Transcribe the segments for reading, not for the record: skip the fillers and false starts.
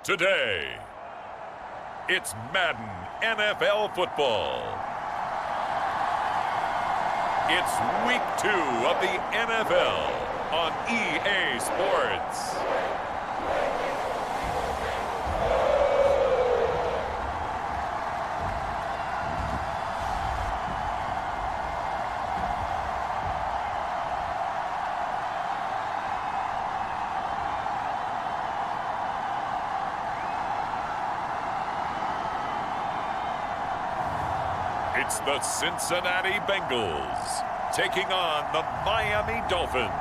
Today, it's Madden NFL football. It's week 2 of the NFL on EA Sports. It's the Cincinnati Bengals taking on the Miami Dolphins.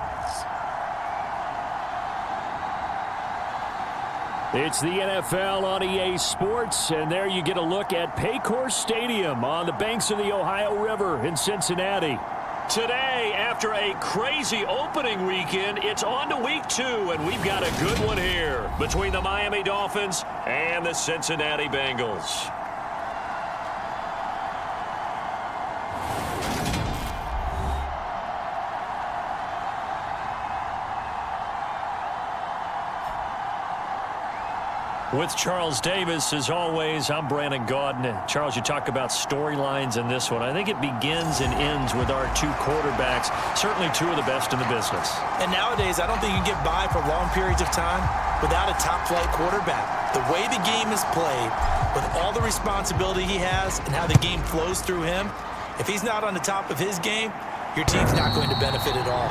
It's the NFL on EA Sports, and there you get a look at Paycor Stadium on the banks of the Ohio River in Cincinnati. Today, after a crazy opening weekend, it's on to week 2, and we've got a good one here between the Miami Dolphins and the Cincinnati Bengals. With Charles Davis, as always, I'm Brandon Gaudin. Charles, you talk about storylines in this one. I think it begins and ends with our two quarterbacks, certainly two of the best in the business. And nowadays, I don't think you can get by for long periods of time without a top-flight quarterback. The way the game is played, with all the responsibility he has and how the game flows through him, if he's not on the top of his game, your team's not going to benefit at all.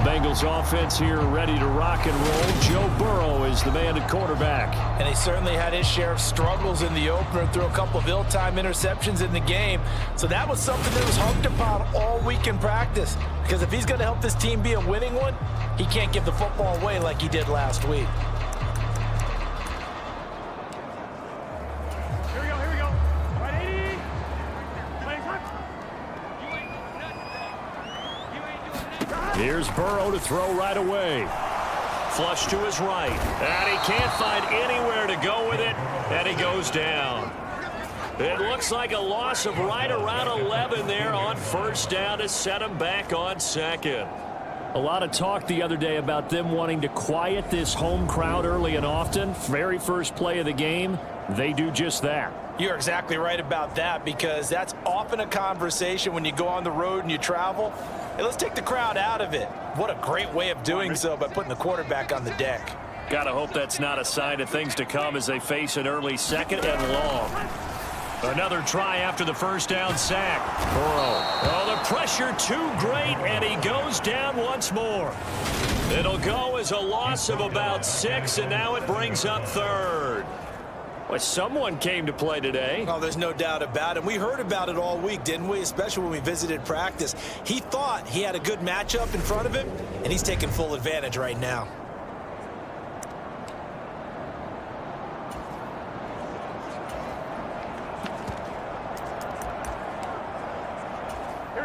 Bengals offense here ready to rock and roll. Joe Burrow is the man at quarterback. And he certainly had his share of struggles in the opener, threw a couple of ill-timed interceptions in the game. So that was something that was harped upon all week in practice. Because if he's going to help this team be a winning one, he can't give the football away like he did last week. Here's Burrow to throw right away. Flush to his right. And he can't find anywhere to go with it. And he goes down. It looks like a loss of right around 11 there on first down to set him back on second. A lot of talk the other day about them wanting to quiet this home crowd early and often. Very first play of the game, they do just that. You're exactly right about that, because that's often a conversation when you go on the road and you travel. Hey, let's take the crowd out of it. What a great way of doing so by putting the quarterback on the deck. Gotta hope that's not a sign of things to come as they face an early second and long. Another try after the first down sack. Burrow. Oh, the pressure too great, and he goes down once more. It'll go as a loss of about 6, and now it brings up third. Well, someone came to play today. Oh, there's no doubt about it. We heard about it all week, didn't we? Especially when we visited practice. He thought he had a good matchup in front of him, and he's taking full advantage right now.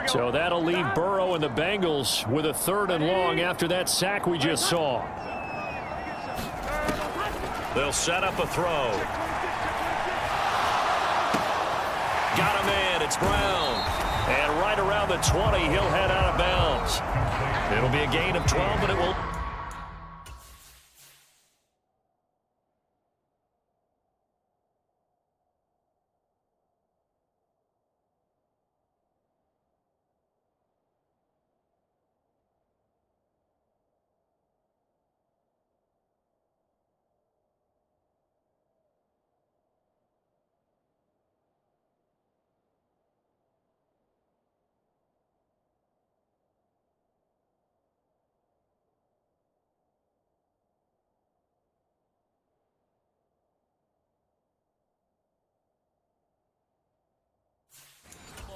So that'll leave Burrow and the Bengals with a third and long after that sack we just saw. They'll set up a throw. Got a man. It's Brown. And right around the 20, he'll head out of bounds. It'll be a gain of 12, but it will...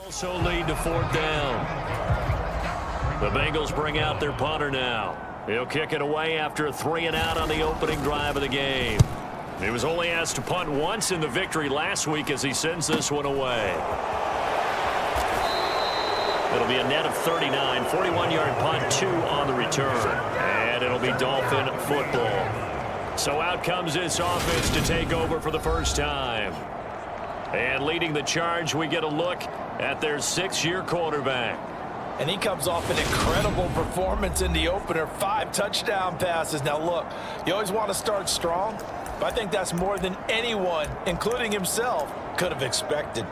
Also lead to fourth down. The Bengals bring out their punter now. He'll kick it away after a 3 and out on the opening drive of the game. He was only asked to punt once in the victory last week as he sends this one away. It'll be a net of 39, 41-yard punt, 2 on the return. And it'll be Dolphin football. So out comes this offense to take over for the first time. And leading the charge, we get a look at their 6-year quarterback. And he comes off an incredible performance in the opener. 5 touchdown passes. Now, look, you always want to start strong, but I think that's more than anyone, including himself, could have expected.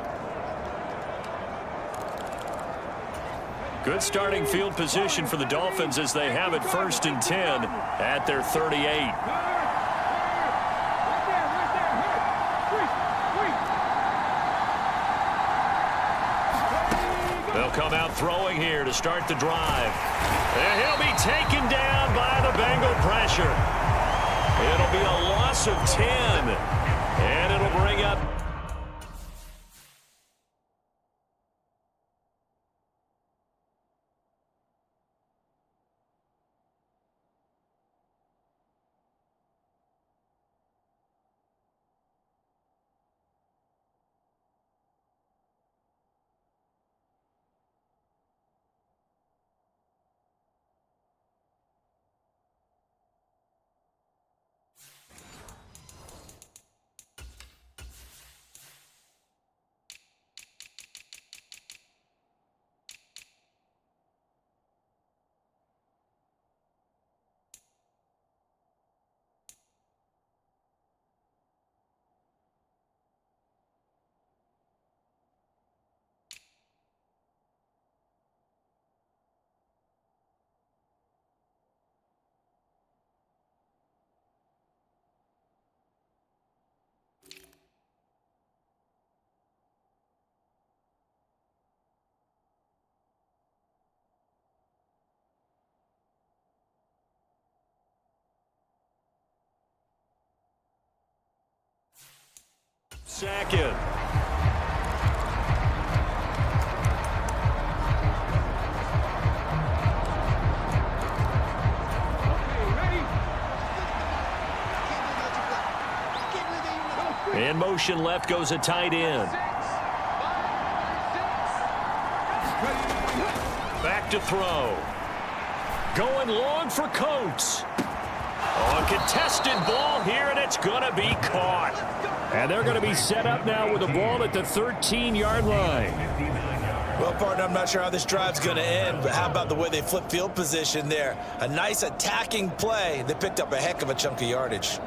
Good starting field position for the Dolphins as they have it 1st and 10 at their 38. They'll come out throwing here to start the drive. And he'll be taken down by the Bengal pressure. It'll be a loss of 10. And it'll bring up second. In motion left goes a tight end. Back to throw. Going long for Coates. A contested ball here, and it's going to be caught. And they're going to be set up now with a ball at the 13-yard line. Well, partner, I'm not sure how this drive's going to end, but how about the way they flip field position there? A nice attacking play. They picked up a heck of a chunk of yardage.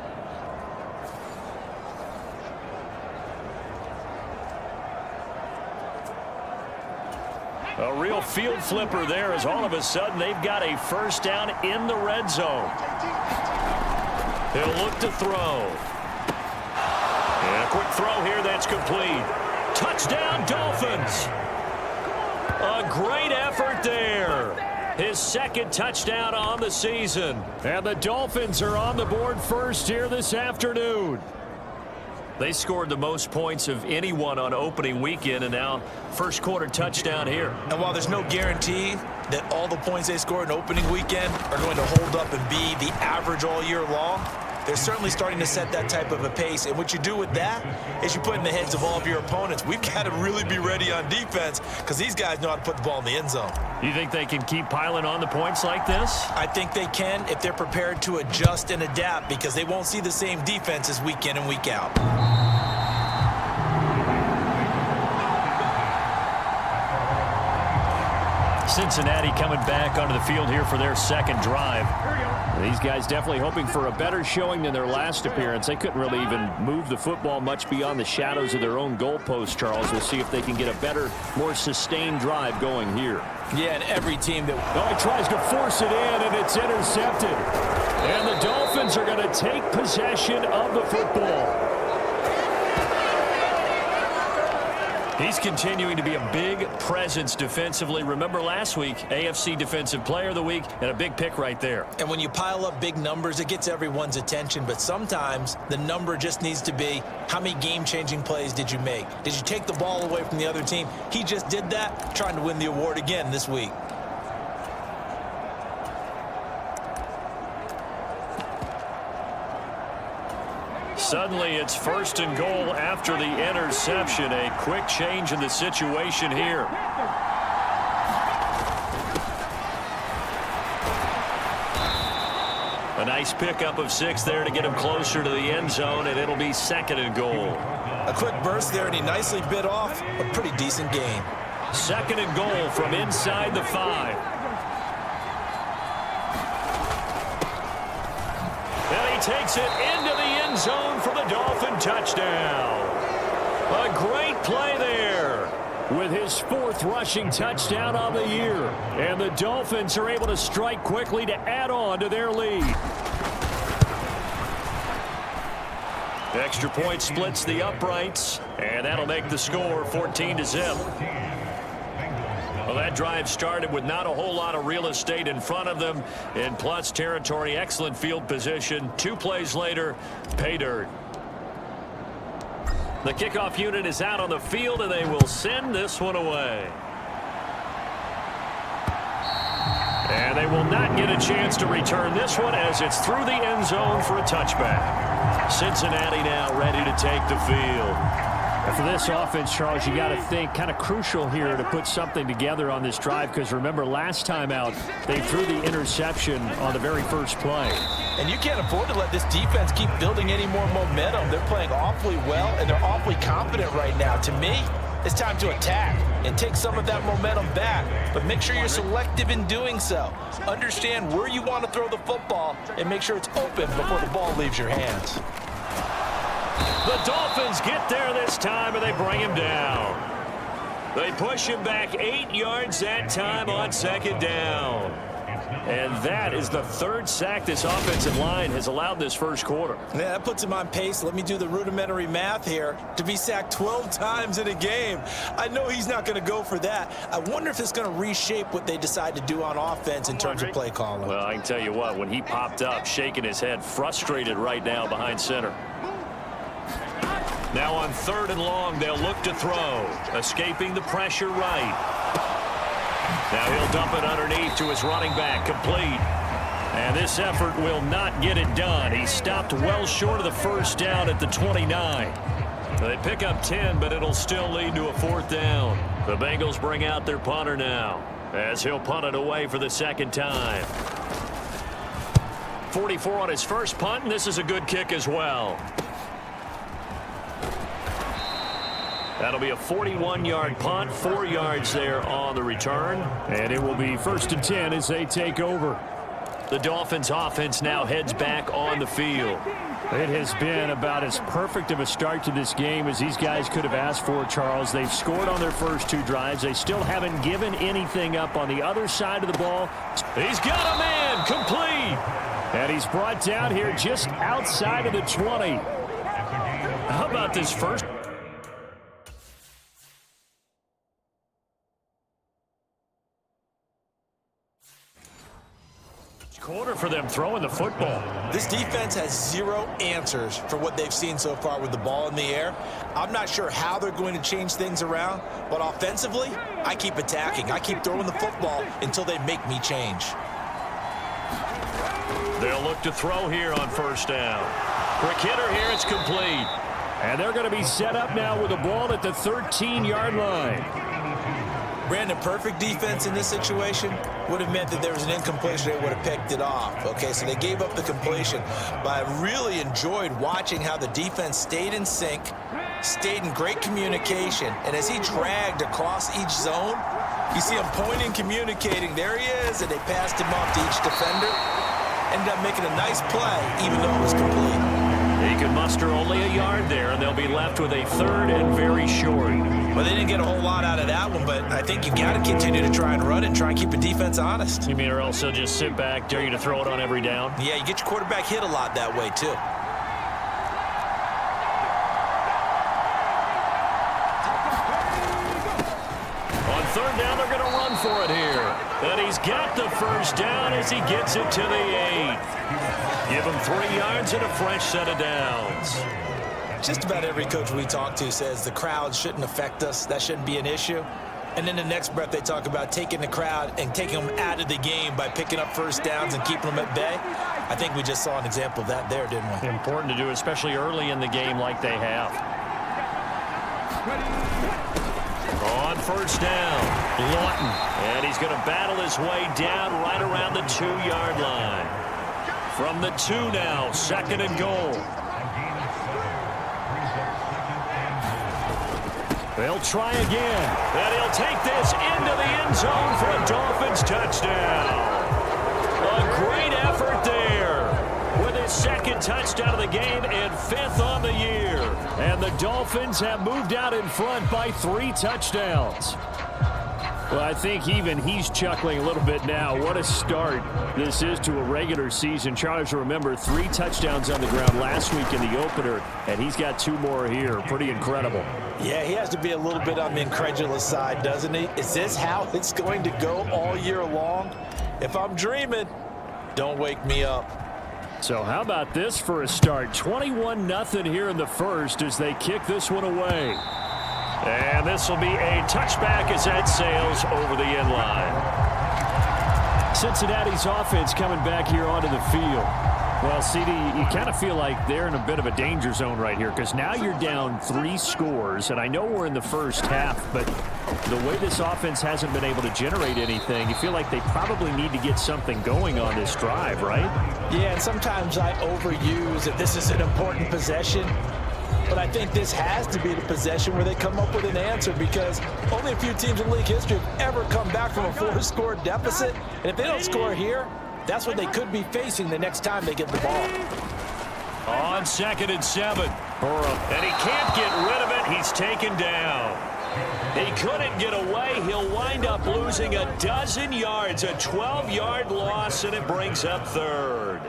A real field flipper there as all of a sudden they've got a first down in the red zone. He'll look to throw. And a quick throw here that's complete. Touchdown, Dolphins. A great effort there. His 2nd touchdown on the season. And the Dolphins are on the board first here this afternoon. They scored the most points of anyone on opening weekend, and now first quarter touchdown here. And while there's no guarantee that all the points they scored in opening weekend are going to hold up and be the average all year long, they're certainly starting to set that type of a pace. And what you do with that is you put in the heads of all of your opponents, we've got to really be ready on defense because these guys know how to put the ball in the end zone. You think they can keep piling on the points like this? I think they can if they're prepared to adjust and adapt because they won't see the same defenses week in and week out. Cincinnati coming back onto the field here for their 2nd drive. These guys definitely hoping for a better showing than their last appearance. They couldn't really even move the football much beyond the shadows of their own goalpost, Charles. We'll see if they can get a better, more sustained drive going here. Yeah, and every team that... Oh, he tries to force it in, and it's intercepted. And the Dolphins are going to take possession of the football. He's continuing to be a big presence defensively. Remember last week, AFC Defensive Player of the Week, and a big pick right there. And when you pile up big numbers, it gets everyone's attention. But sometimes the number just needs to be, how many game-changing plays did you make? Did you take the ball away from the other team? He just did that, trying to win the award again this week. Suddenly, it's 1st and goal after the interception. A quick change in the situation here. A nice pickup of 6 there to get him closer to the end zone, and it'll be 2nd and goal. A quick burst there, and he nicely bit off a pretty decent gain. Second and goal from inside the 5. And he takes it into the end zone for the Dolphin touchdown. A great play there with his 4th rushing touchdown on the year. And the Dolphins are able to strike quickly to add on to their lead. Extra point splits the uprights, and that'll make the score 14-0. Well, that drive started with not a whole lot of real estate in front of them. In plus territory, excellent field position. 2 plays later, pay dirt. The kickoff unit is out on the field, and they will send this one away. And they will not get a chance to return this one as it's through the end zone for a touchback. Cincinnati now ready to take the field. For this offense, Charles, you got to think kind of crucial here to put something together on this drive, because remember last time out they threw the interception on the very first play. And you can't afford to let this defense keep building any more momentum. They're playing awfully well, and they're awfully confident right now. To me, it's time to attack and take some of that momentum back, but make sure you're selective in doing so. Understand where you want to throw the football and make sure it's open before the ball leaves your hands. The Dolphins get there this time, and they bring him down. They push him back 8 yards that time on second down. And that is the 3rd sack this offensive line has allowed this first quarter. Yeah, that puts him on pace. Let me do the rudimentary math here. To be sacked 12 times in a game, I know he's not going to go for that. I wonder if it's going to reshape what they decide to do on offense in terms of play calling. Well, I can tell you what, when he popped up, shaking his head, frustrated right now behind center. Now on 3rd and long, they'll look to throw. Escaping the pressure right. Now he'll dump it underneath to his running back, complete. And this effort will not get it done. He stopped well short of the first down at the 29. They pick up 10, but it'll still lead to a 4th down. The Bengals bring out their punter now, as he'll punt it away for the 2nd time. 44 on his first punt, and this is a good kick as well. That'll be a 41-yard punt, 4 yards there on the return. And it will be 1st and 10 as they take over. The Dolphins offense now heads back on the field. It has been about as perfect of a start to this game as these guys could have asked for, Charles. They've scored on their first 2 drives. They still haven't given anything up on the other side of the ball. He's got a man, complete. And he's brought down here just outside of the 20. How about this first? Quarter for them throwing the football. This defense has 0 answers for what they've seen so far with the ball in the air. I'm not sure how they're going to change things around, but offensively, I keep attacking. I keep throwing the football until they make me change. They'll look to throw here on 1st down. Quick hitter here, it's complete. And they're going to be set up now with the ball at the 13-yard line. Brandon, perfect defense in this situation would have meant that there was an incompletion. They would have picked it off. Okay, so they gave up the completion. But I really enjoyed watching how the defense stayed in sync, stayed in great communication. And as he dragged across each zone, you see him pointing, communicating. There he is, and they passed him off to each defender. Ended up making a nice play, even though it was complete. He could muster only a yard there, and they'll be left with a 3rd and very short. Well, they didn't get a whole lot out of that one, but I think you got to continue to try and run and try and keep the defense honest. You mean or else they'll just sit back, dare you to throw it on every down? Yeah, you get your quarterback hit a lot that way, too. On 3rd down, they're going to run for it here. And he's got the first down as he gets it to the 8. Give him 3 yards and a fresh set of downs. Just about every coach we talk to says the crowd shouldn't affect us. That shouldn't be an issue. And then the next breath they talk about taking the crowd and taking them out of the game by picking up first downs and keeping them at bay. I think we just saw an example of that there, didn't we? Important to do, especially early in the game like they have. On 1st down, Lawton. And he's going to battle his way down right around the 2-yard line. From the 2 now, 2nd and goal. They'll try again. And he'll take this into the end zone for a Dolphins touchdown. A great effort there with his second touchdown of the game and 5th on the year. And the Dolphins have moved out in front by 3 touchdowns. Well, I think even he's chuckling a little bit now. What a start this is to a regular season. Charles, remember, 3 touchdowns on the ground last week in the opener, and he's got 2 more here. Pretty incredible. Yeah, he has to be a little bit on the incredulous side, doesn't he? Is this how it's going to go all year long? If I'm dreaming, don't wake me up. So how about this for a start? 21-0 here in the first as they kick this one away. And this will be a touchback as that sails over the end line. Cincinnati's offense coming back here onto the field. Well, CD, you kind of feel like they're in a bit of a danger zone right here because now you're down 3 scores, and I know we're in the first half, but the way this offense hasn't been able to generate anything, you feel like they probably need to get something going on this drive, right? Yeah, and sometimes I overuse that this is an important possession. But I think this has to be the possession where they come up with an answer because only a few teams in league history have ever come back from a 4-score deficit. And if they don't score here, that's what they could be facing the next time they get the ball. On 2nd and 7. Burrow. And he can't get rid of it. He's taken down. He couldn't get away. He'll wind up losing a dozen yards, a 12-yard loss, and it brings up 3rd.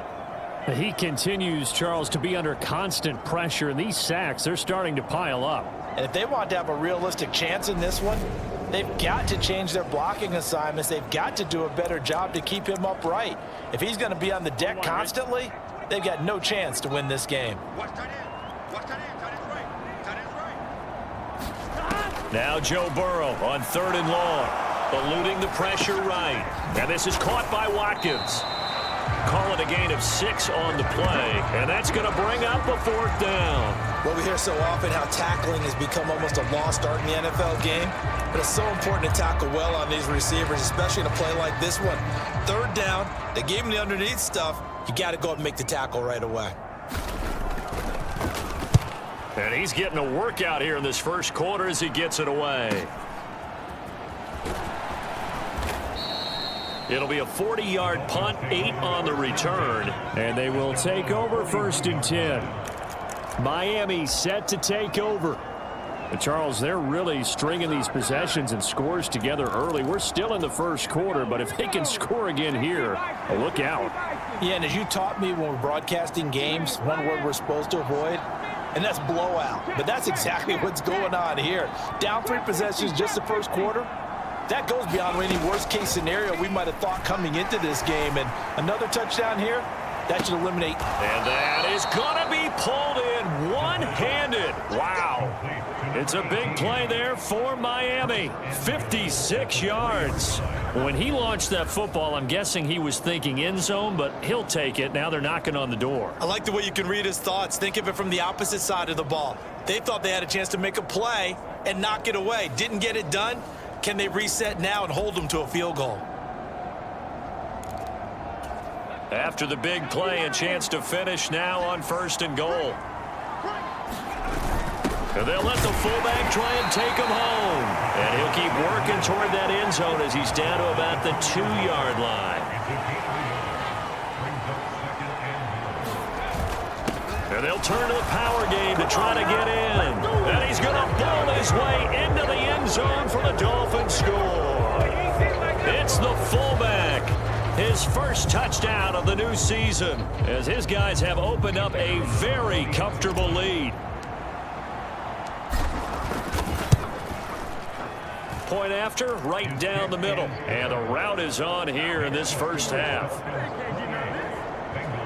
He continues, Charles, to be under constant pressure, and these sacks, they're starting to pile up. And if they want to have a realistic chance in this one, they've got to change their blocking assignments. They've got to do a better job to keep him upright. If he's going to be on the deck constantly, they've got no chance to win this game. Now Joe Burrow on 3rd and long, eluding the pressure right. And this is caught by Watkins. Call it a gain of 6 on the play, and that's going to bring up a 4th down. Well, we hear so often how tackling has become almost a lost art in the NFL game, but it's so important to tackle well on these receivers, especially in a play like this one. 3rd down, they gave him the underneath stuff. You got to go up and make the tackle right away. And he's getting a workout here in this first quarter as he gets it away. It'll be a 40-yard punt, 8 on the return. And they will take over 1st and 10. Miami set to take over. But Charles, they're really stringing these possessions and scores together early. We're still in the first quarter, but if they can score again here, look out. Yeah, and as you taught me when we're broadcasting games, one word we're supposed to avoid, and that's blowout. But that's exactly what's going on here. Down 3 possessions just the first quarter. That goes beyond any worst-case scenario we might have thought coming into this game. And another touchdown here, that should eliminate. And that is going to be pulled in one-handed. Wow. It's a big play there for Miami. 56 yards. When he launched that football, I'm guessing he was thinking end zone, but he'll take it. Now they're knocking on the door. I like the way you can read his thoughts. Think of it from the opposite side of the ball. They thought they had a chance to make a play and knock it away. Didn't get it done. Can they reset now and hold them to a field goal? After the big play, a chance to finish now on 1st and goal. And they'll let the fullback try and take him home. And he'll keep working toward that end zone as he's down to about the 2-yard line. And they'll turn to the power game to try to get in. And he's going to bowl his way into the end zone for the Dolphins score. It's the fullback. His first touchdown of the new season as his guys have opened up a very comfortable lead. Point after, right down the middle. And the route is on here in this first half.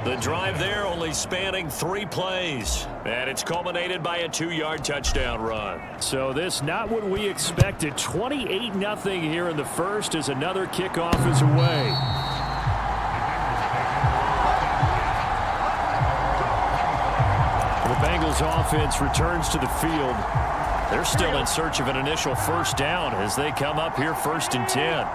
The drive there only spanning 3 plays. And it's culminated by a 2-yard touchdown run. So this not what we expected. 28-0 here in the first as another kickoff is away. The Bengals offense returns to the field. They're still in search of an initial first down as they come up here 1st and 10.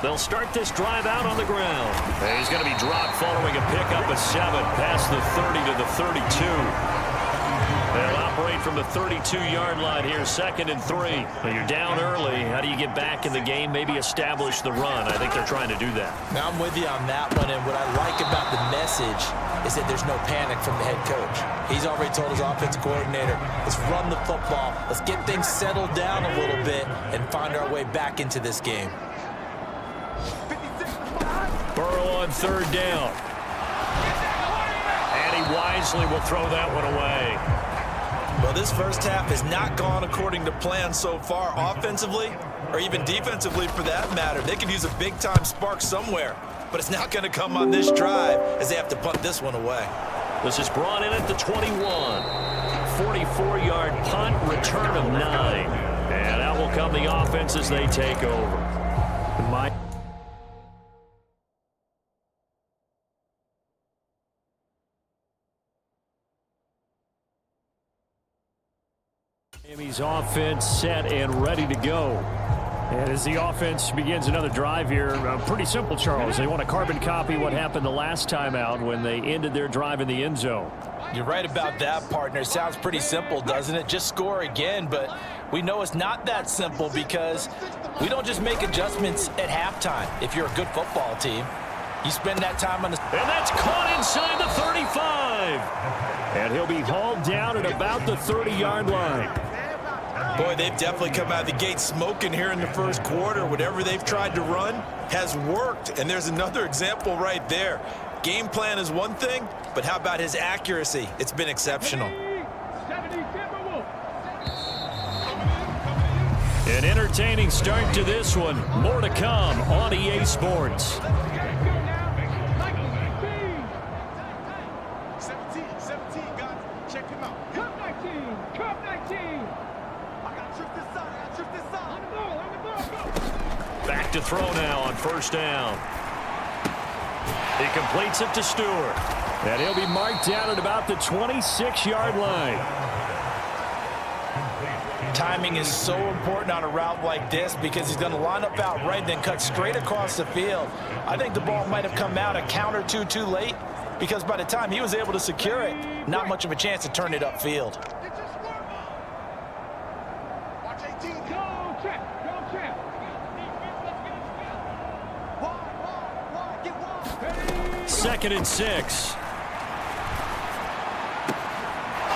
They'll start this drive out on the ground. And he's going to be dropped following a pickup of 7 past the 30 to the 32. They'll operate from the 32-yard line here, 2nd and 3. Well, you're down early. How do you get back in the game, maybe establish the run? I think they're trying to do that. Now, I'm with you on that one, and what I like about the message is that there's no panic from the head coach. He's already told his offensive coordinator, let's run the football, let's get things settled down a little bit and find our way back into this game. Burrow on 3rd down. And he wisely will throw that one away. Well, this first half has not gone according to plan so far offensively or even defensively for that matter. They could use a big-time spark somewhere, but it's not going to come on this drive as they have to punt this one away. This is brought in at the 21. 44-yard punt, return of 9. And out will come the offense as they take over. Miami's offense set and ready to go. And as the offense begins another drive here, pretty simple, Charles. They want to carbon copy what happened the last time out when they ended their drive in the end zone. You're right about that, partner. Sounds pretty simple, doesn't it? Just score again, but we know it's not that simple because we don't just make adjustments at halftime. If you're a good football team, you spend that time on the... And that's caught inside the 35. And he'll be hauled down at about the 30-yard line. Boy, they've definitely come out of the gate smoking here in the first quarter. Whatever they've tried to run has worked, and there's another example right there. Game plan is one thing, but how about his accuracy? It's been exceptional. An entertaining start to this one. More to come on EA Sports. Back to throw now on 1st down. He completes it to Stewart. And he'll be marked down at about the 26-yard line. Timing is so important on a route like this because he's going to line up out right and then cut straight across the field. I think the ball might have come out a count or two too late because by the time he was able to secure it, not much of a chance to turn it upfield. 2nd and 6.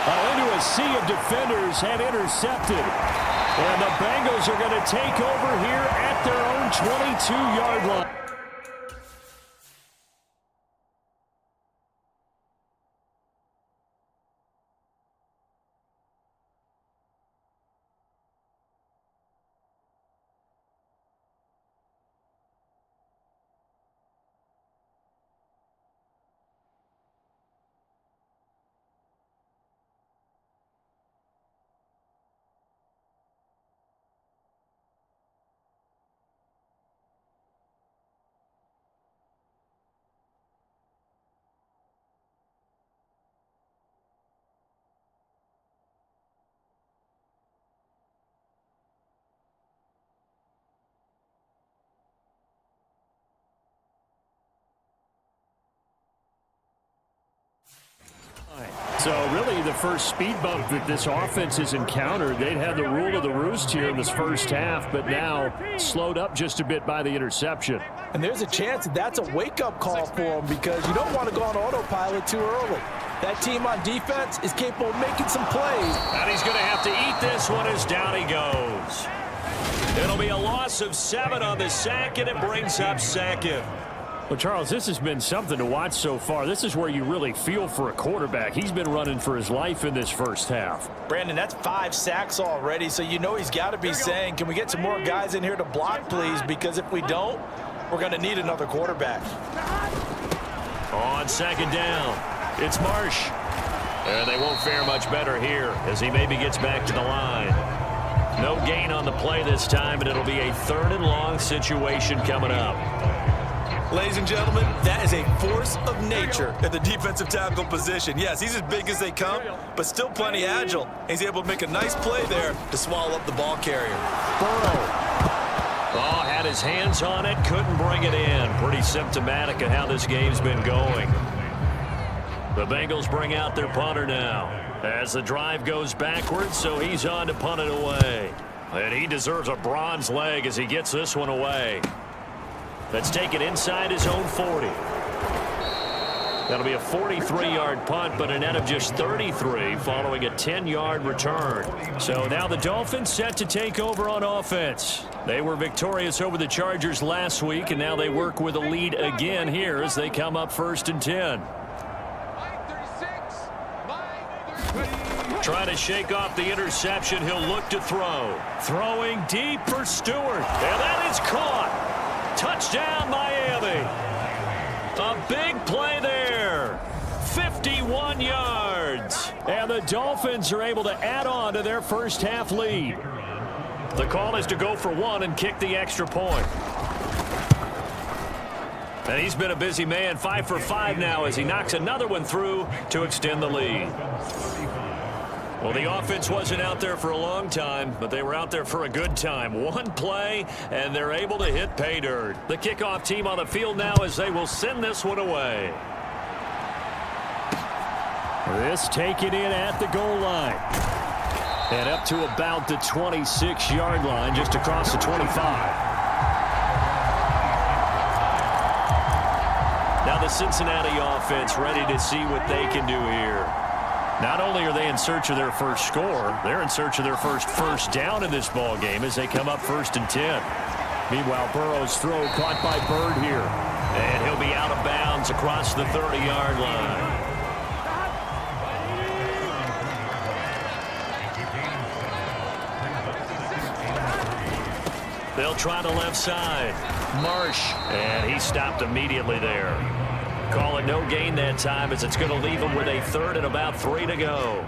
Into a sea of defenders and intercepted. And the Bengals are going to take over here at their own 22-yard line. So really the first speed bump that this offense has encountered, they'd had the rule of the roost here in this first half, but now slowed up just a bit by the interception. And there's a chance that that's a wake-up call for them because you don't want to go on autopilot too early. That team on defense is capable of making some plays. And he's going to have to eat this one as down he goes. It'll be a loss of 7 on the sack, and it brings up 2nd. Well, Charles, this has been something to watch so far. This is where you really feel for a quarterback. He's been running for his life in this first half. Brandon, that's 5 sacks already, so you know he's got to be saying, can we get some more guys in here to block, please? Because if we don't, we're going to need another quarterback. On 2nd down, it's Marsh. And they won't fare much better here as he maybe gets back to the line. No gain on the play this time, and it'll be a 3rd and long situation coming up. Ladies and gentlemen, that is a force of nature at the defensive tackle position. Yes, he's as big as they come, but still plenty agile. He's able to make a nice play there to swallow up the ball carrier. Burrow. Oh, had his hands on it, couldn't bring it in. Pretty symptomatic of how this game's been going. The Bengals bring out their punter now. As the drive goes backwards, so he's on to punt it away. And he deserves a bronze leg as he gets this one away. Let's take it inside his own 40. That'll be a 43-yard punt, but a net of just 33 following a 10-yard return. So now the Dolphins set to take over on offense. They were victorious over the Chargers last week, and now they work with a lead again here as they come up 1st and 10. Trying to shake off the interception. He'll look to throw. Throwing deep for Stewart. And that is caught. Touchdown, Miami. A big play there. 51 yards. And the Dolphins are able to add on to their first half lead. The call is to go for one and kick the extra point. And he's been a busy man. 5 for 5 now as he knocks another one through to extend the lead. Well, the offense wasn't out there for a long time, but they were out there for a good time. One play, and they're able to hit pay dirt. The kickoff team on the field now as they will send this one away. This taken in at the goal line. And up to about the 26-yard line, just across the 25. Now the Cincinnati offense ready to see what they can do here. Not only are they in search of their first score, they're in search of their first down in this ball game as they come up 1st and 10. Meanwhile, Burrow's throw caught by Bird here. And he'll be out of bounds across the 30-yard line. They'll try the left side. Marsh. And he stopped immediately there. Call it no gain that time as it's going to leave him with a 3rd and about 3 to go.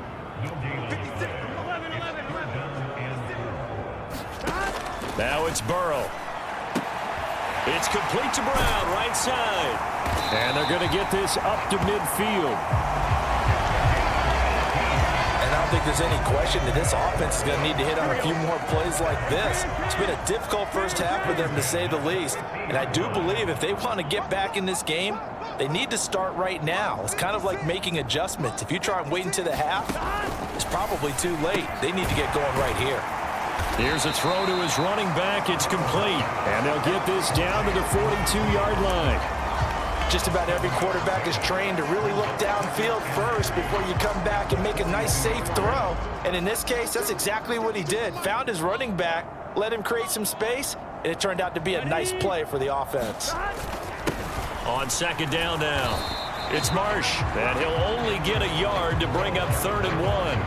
Now it's Burrow. It's complete to Brown, right side. And they're going to get this up to midfield. And I don't think there's any question that this offense is going to need to hit on a few more plays like this. It's been a difficult first half for them, to say the least. And I do believe if they want to get back in this game, they need to start right now. It's kind of like making adjustments. If you try and wait until the half, it's probably too late. They need to get going right here. Here's a throw to his running back. It's complete. And they'll get this down to the 42-yard line. Just about every quarterback is trained to really look downfield first before you come back and make a nice, safe throw. And in this case, that's exactly what he did. Found his running back, let him create some space, and it turned out to be a nice play for the offense. On 2nd down now, it's Marsh, and he'll only get a yard to bring up 3rd and 1.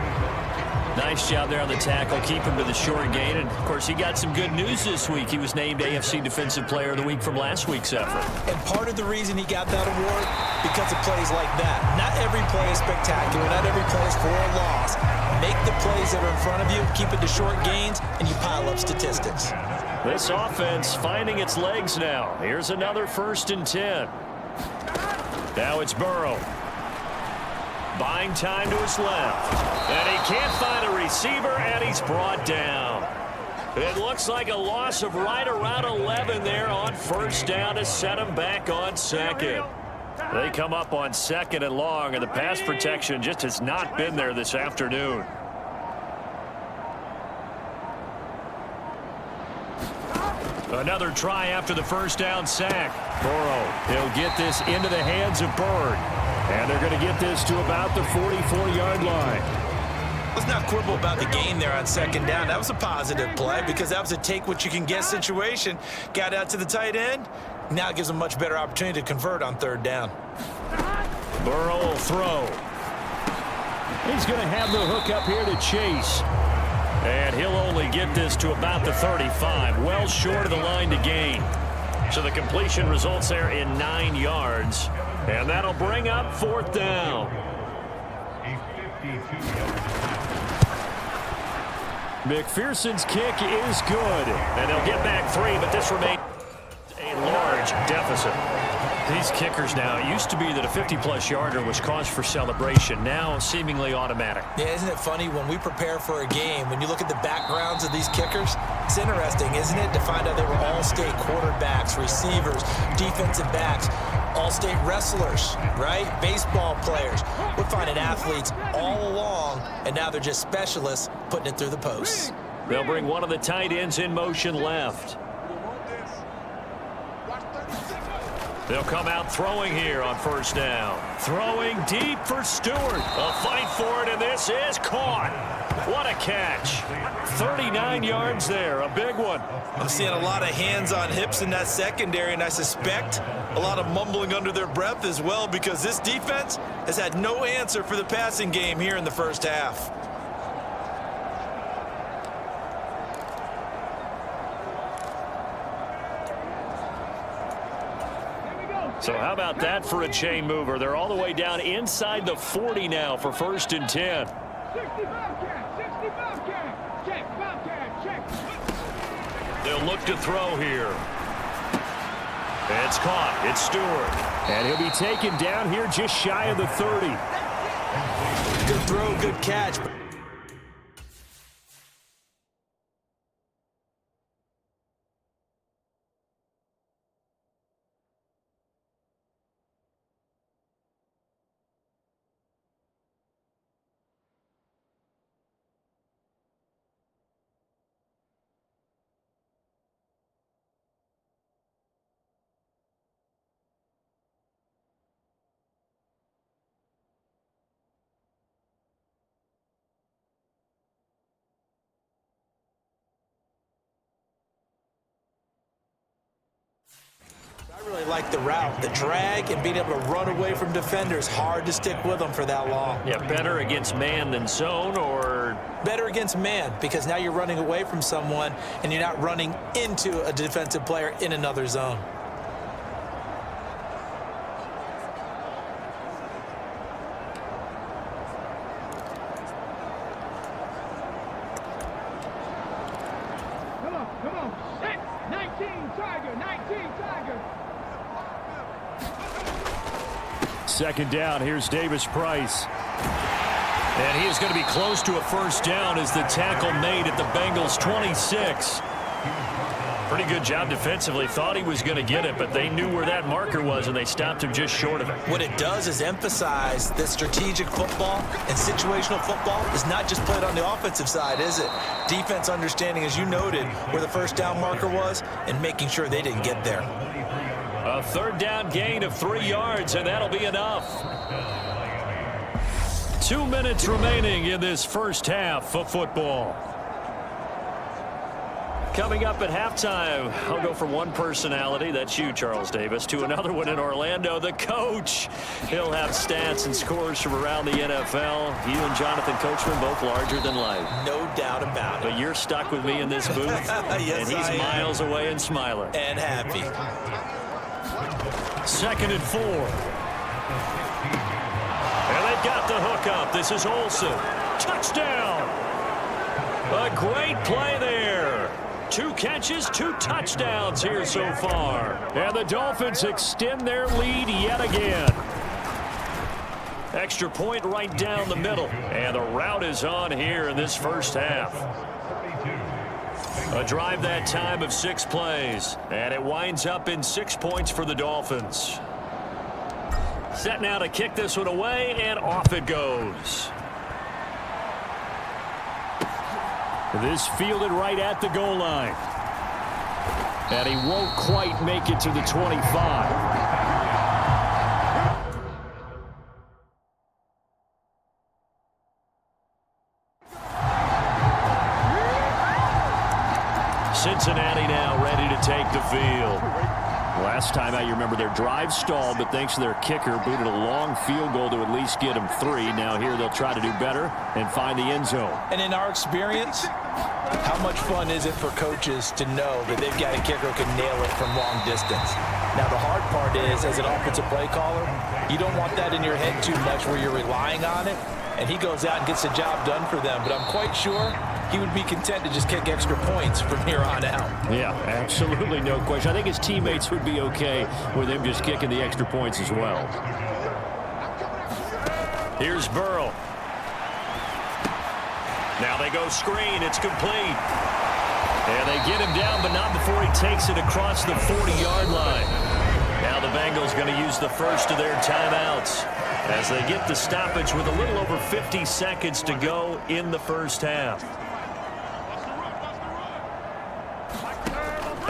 Nice job there on the tackle, keep him to the short gain, and of course he got some good news this week. He was named AFC Defensive Player of the Week from last week's effort. And part of the reason he got that award, because of plays like that. Not every play is spectacular, not every play is for a loss. Make the plays that are in front of you, keep it to short gains, and you pile up statistics. This offense finding its legs now. Here's another 1st and 10. Now it's Burrow. Buying time to his left. And he can't find a receiver, and he's brought down. It looks like a loss of right around 11 there on 1st down to set him back on 2nd. They come up on 2nd and long, and the pass protection just has not been there this afternoon. Another try after the 1st down sack. Burrow, he'll get this into the hands of Bird. And they're going to get this to about the 44-yard line. Let's not quibble about the gain there on 2nd down. That was a positive play because that was a take-what-you-can-get situation. Got out to the tight end. Now it gives them a much better opportunity to convert on 3rd down. Burrow will throw. He's going to have the hook up here to Chase. And he'll only get this to about the 35, well short of the line to gain. So the completion results there in 9 yards. And that'll bring up 4th down. McPherson's kick is good. And they'll get back 3, but this remains a large deficit. These kickers now, it used to be that a 50-plus yarder was cause for celebration. Now seemingly automatic. Yeah, isn't it funny when we prepare for a game, when you look at the backgrounds of these kickers, it's interesting, isn't it, to find out they were all-state quarterbacks, receivers, defensive backs, all-state wrestlers, right? Baseball players. We're finding athletes all along, and now they're just specialists putting it through the posts. They'll bring one of the tight ends in motion left. They'll come out throwing here on first down. Throwing deep for Stewart. A fight for it, and this is caught. What a catch. 39 yards there, a big one. I'm seeing a lot of hands on hips in that secondary, and I suspect a lot of mumbling under their breath as well, because this defense has had no answer for the passing game here in the first half. So how about that for a chain mover? They're all the way down inside the 40 now for 1st and 10. 65 count, check, 5 count, check. They'll look to throw here. It's caught. It's Stewart. And he'll be taken down here just shy of the 30. Good throw, good catch. I really like the route, the drag, and being able to run away from defenders. Hard to stick with them for that long. Yeah, better against man than zone, or? Better against man, because now you're running away from someone and you're not running into a defensive player in another zone. Come on, set, 19 Tiger, 19 Tiger. Second down, here's Davis Price. And he is going to be close to a first down as the tackle made at the Bengals 26. Pretty good job defensively. Thought he was going to get it, but they knew where that marker was, and they stopped him just short of it. What it does is emphasize that strategic football and situational football is not just played on the offensive side, is it? Defense understanding, as you noted, where the first down marker was and making sure they didn't get there. A third down gain of 3 yards, and that'll be enough. 2 minutes remaining in this first half of football. Coming up at halftime, I'll go from one personality, that's you, Charles Davis, to another one in Orlando, the coach. He'll have stats and scores from around the NFL. You and Jonathan Coachman both larger than life. No doubt about it. But you're stuck with me in this booth, Yes, and he's miles away and smiling. And happy. 2nd and 4. And they've got the hook up. This is Olsen. Touchdown! A great play there. 2 catches, 2 touchdowns here so far. And the Dolphins extend their lead yet again. Extra point right down the middle. And the route is on here in this first half. A drive that time of 6 plays. And it winds up in 6 points for the Dolphins. Set now to kick this one away, and off it goes. This fielded right at the goal line. And he won't quite make it to the 25. Cincinnati now ready to take the field. Last time out, you remember their drive stalled, but thanks to their kicker, booted a long field goal to at least get them 3. Now here they'll try to do better and find the end zone. And in our experience, how much fun is it for coaches to know that they've got a kicker who can nail it from long distance? Now, the hard part is, as an offensive play caller, you don't want that in your head too much where you're relying on it, and he goes out and gets the job done for them. But I'm quite sure he would be content to just kick extra points from here on out. Yeah, absolutely no question. I think his teammates would be okay with him just kicking the extra points as well. Here's Burrow. Now they go screen. It's complete. And they get him down, but not before he takes it across the 40-yard line. Now the the Bengals going to use the first of their timeouts as they get the stoppage with a little over 50 seconds to go in the first half.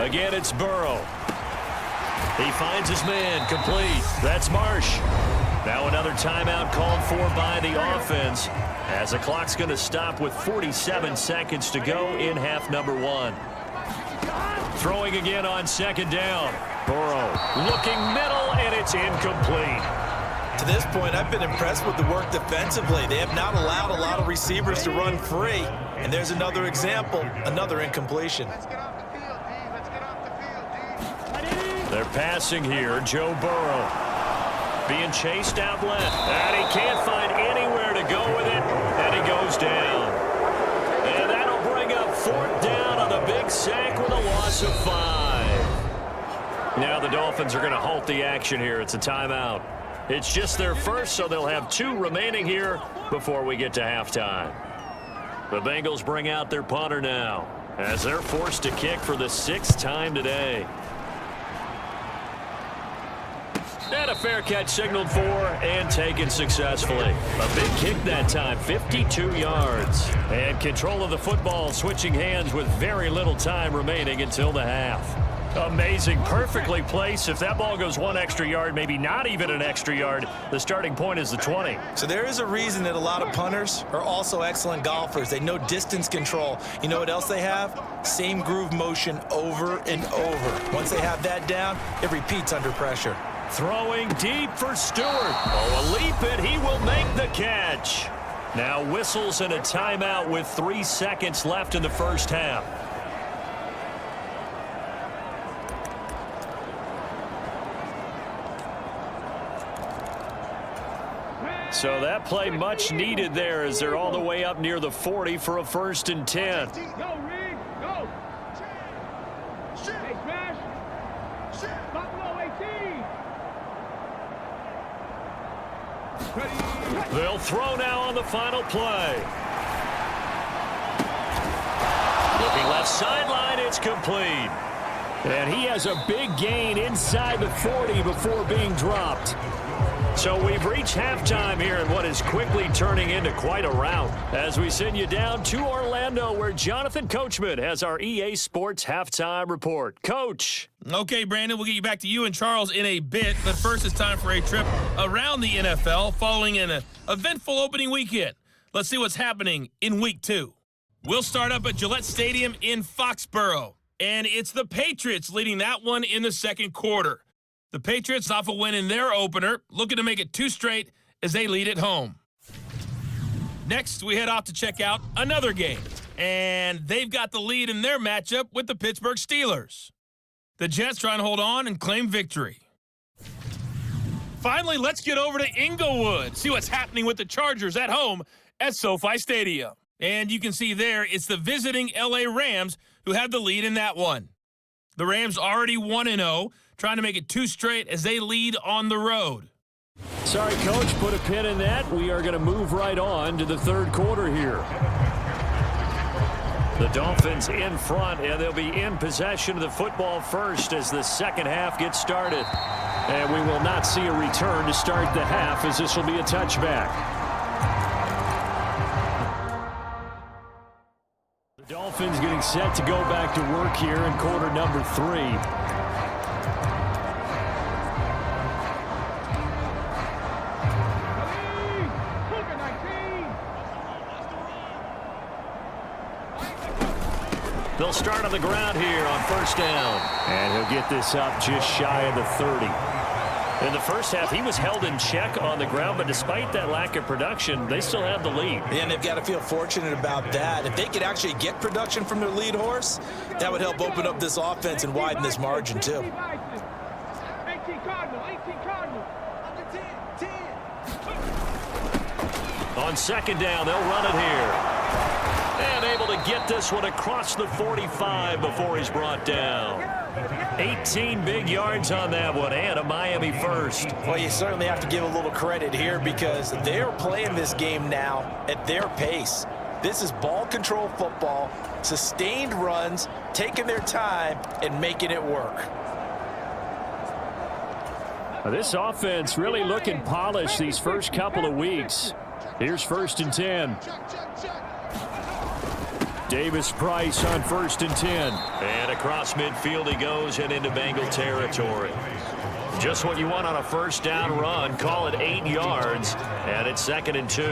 Again, it's Burrow. He finds his man, complete. That's Marsh. Now another timeout called for by the offense as the clock's going to stop with 47 seconds to go in half number one. Throwing again on second down. Burrow looking middle, and it's incomplete. To this point, I've been impressed with the work defensively. They have not allowed a lot of receivers to run free. And there's another example, another incompletion. They're passing here. Joe Burrow being chased out left. And he can't find anywhere to go with it. And he goes down. And that'll bring up fourth down on the big sack with a loss of 5. Now the Dolphins are going to halt the action here. It's a timeout. It's just their first, so they'll have 2 remaining here before we get to halftime. The Bengals bring out their punter now as they're forced to kick for the 6th time today. And a fair catch signaled for and taken successfully. A big kick that time, 52 yards. And control of the football switching hands with very little time remaining until the half. Amazing, perfectly placed. If that ball goes 1 extra yard, maybe not even an extra yard, the starting point is the 20. So there is a reason that a lot of punters are also excellent golfers. They know distance control. You know what else they have? Same groove motion over and over. Once they have that down, it repeats under pressure. Throwing deep for Stewart. Oh, a leap, and he will make the catch. Now whistles and a timeout with 3 seconds left in the first half. So that play much needed there as they're all the way up near the 40 for a 1st and 10. Go, Reed, go. Hey, smash. Buffalo 18. They'll throw now on the final play. Looking left sideline, it's complete. And he has a big gain inside the 40 before being dropped. So we've reached halftime here in what is quickly turning into quite a rout as we send you down to Orlando where Jonathan Coachman has our EA Sports Halftime Report. Coach. Okay, Brandon, we'll get you back to you and Charles in a bit, but first it's time for a trip around the NFL following an eventful opening weekend. Let's see what's happening in Week 2. We'll start up at Gillette Stadium in Foxborough, and it's the Patriots leading that one in the second quarter. The Patriots off a win in their opener, looking to make it 2 straight as they lead at home. Next, we head off to check out another game, and they've got the lead in their matchup with the Pittsburgh Steelers. The Jets try and hold on and claim victory. Finally, let's get over to Inglewood, see what's happening with the Chargers at home at SoFi Stadium. And you can see there, it's the visiting LA Rams who have the lead in that one. The Rams already 1-0, trying to make it 2 straight as they lead on the road. Sorry, Coach, put a pin in that. We are going to move right on to the third quarter here. The Dolphins in front, and they'll be in possession of the football first as the second half gets started. And we will not see a return to start the half as this will be a touchback. The Dolphins getting set to go back to work here in quarter number 3. They'll start on the ground here on first down. And he'll get this up just shy of the 30. In the first half, he was held in check on the ground, but despite that lack of production, they still have the lead. And they've got to feel fortunate about that. If they could actually get production from their lead horse, that would help open up this offense and widen this margin, too. 18 Cardinal. On second down, they'll run it here. And able to get this one across the 45 before he's brought down. 18 big yards on that one, and a Miami first. Well, you certainly have to give a little credit here because they're playing this game now at their pace. This is ball control football, sustained runs, taking their time, and making it work. This offense really looking polished these first couple of weeks. Here's 1st and 10. Davis Price on 1st and 10. And across midfield he goes and into Bengal territory. Just what you want on a first down run. Call it 8 yards, and it's 2nd and 2.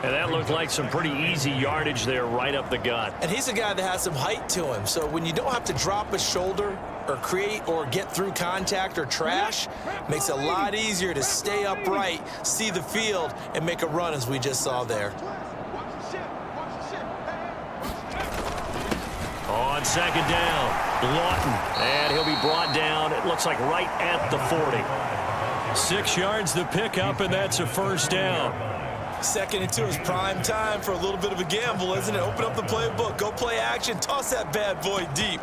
And that looked like some pretty easy yardage there right up the gut. And he's a guy that has some height to him. So when you don't have to drop a shoulder or create or get through contact or trash, makes it a lot easier to stay upright, see the field, and make a run as we just saw there. On 2nd down, Lawton, and he'll be brought down, it looks like right at the 40. 6 yards the pickup, and that's a 1st down. 2nd and 2 is prime time for a little bit of a gamble, isn't it? Open up the playbook, go play action, toss that bad boy deep.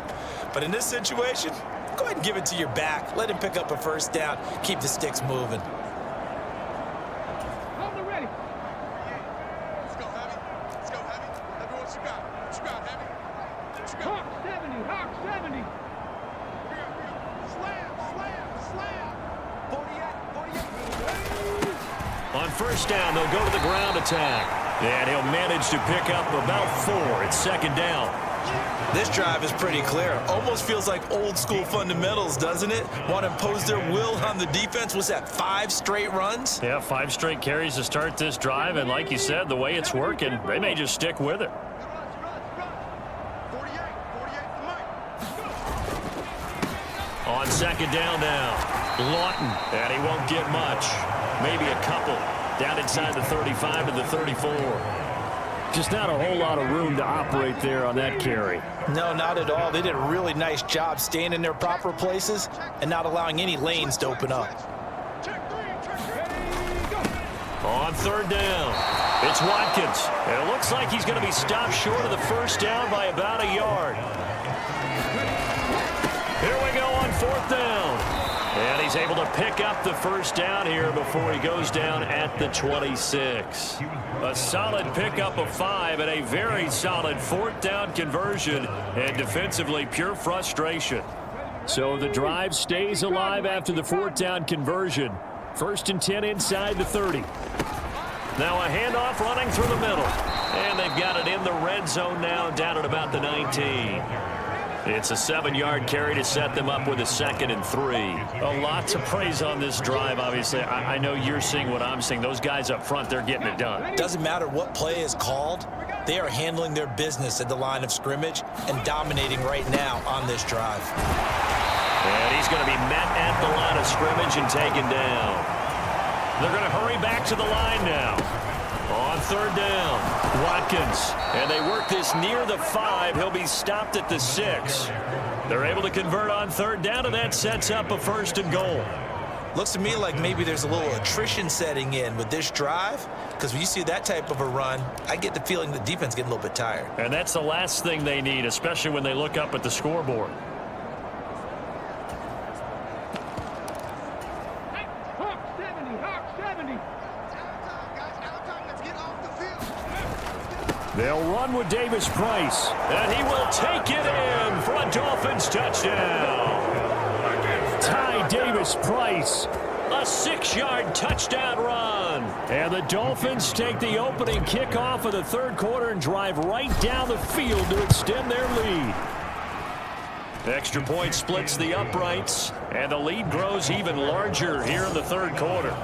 But in this situation, go ahead and give it to your back. Let him pick up a 1st down, keep the sticks moving. Hold it ready. Let's go, Heavy. Let's go, Heavy. Heavy, what you got? What you got, Heavy? What you got? Hawk 70, Hawk 70. Slam, slam, slam. 48. On 1st down, they'll go to the ground attack. And he'll manage to pick up about 4. It's 2nd down. This drive is pretty clear. Almost feels like old school fundamentals, doesn't it? Want to impose their will on the defense. Was that 5 straight runs? Yeah, 5 straight carries to start this drive, and like you said, the way it's working, they may just stick with it. 48 to Mike. On 2nd down now, Lawton, and he won't get much. Maybe a couple. Down inside the 35 to the 34. Just not a whole lot of room to operate there on that carry. No, not at all. They did a really nice job staying in their proper places and not allowing any lanes to open up. On 3rd down, it's Watkins. And it looks like he's going to be stopped short of the 1st down by about a yard. Here we go on 4th down. And he's able to pick up the 1st down here before he goes down at the 26. A solid pickup of 5 and a very solid 4th down conversion, and defensively pure frustration. So the drive stays alive after the 4th down conversion. 1st and 10 inside the 30. Now a handoff running through the middle. And they've got it in the red zone now, down at about the 19. It's a 7-yard carry to set them up with a 2nd and 3. A lot to praise on this drive, obviously. I know you're seeing what I'm seeing. Those guys up front, they're getting it done. Doesn't matter what play is called. They are handling their business at the line of scrimmage and dominating right now on this drive. And he's going to be met at the line of scrimmage and taken down. They're going to hurry back to the line now. On 3rd down, Watkins. And they work this near the 5. He'll be stopped at the 6. They're able to convert on 3rd down, and that sets up a 1st and goal. Looks to me like maybe there's a little attrition setting in with this drive, because when you see that type of a run, I get the feeling the defense getting a little bit tired. And that's the last thing they need, especially when they look up at the scoreboard. Hawk 70, Hawk 70. They'll run with Davis Price. And he will take it in for a Dolphins touchdown. Ty Davis Price. A 6-yard touchdown run. And the Dolphins take the opening kickoff of the 3rd quarter and drive right down the field to extend their lead. Extra point splits the uprights, and the lead grows even larger here in the 3rd quarter.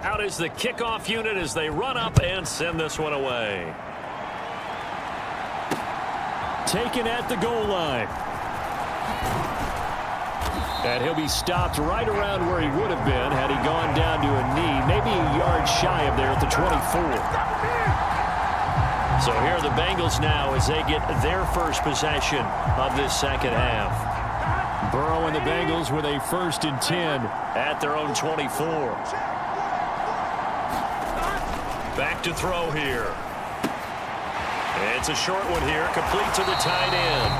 Out is the kickoff unit as they run up and send this one away. Taken at the goal line. And he'll be stopped right around where he would have been had he gone down to a knee, maybe a yard shy of there at the 24. So here are the Bengals now as they get their first possession of this 2nd half. Burrow and the Bengals with a 1st and 10 at their own 24. Back to throw here. It's a short one here, complete to the tight end.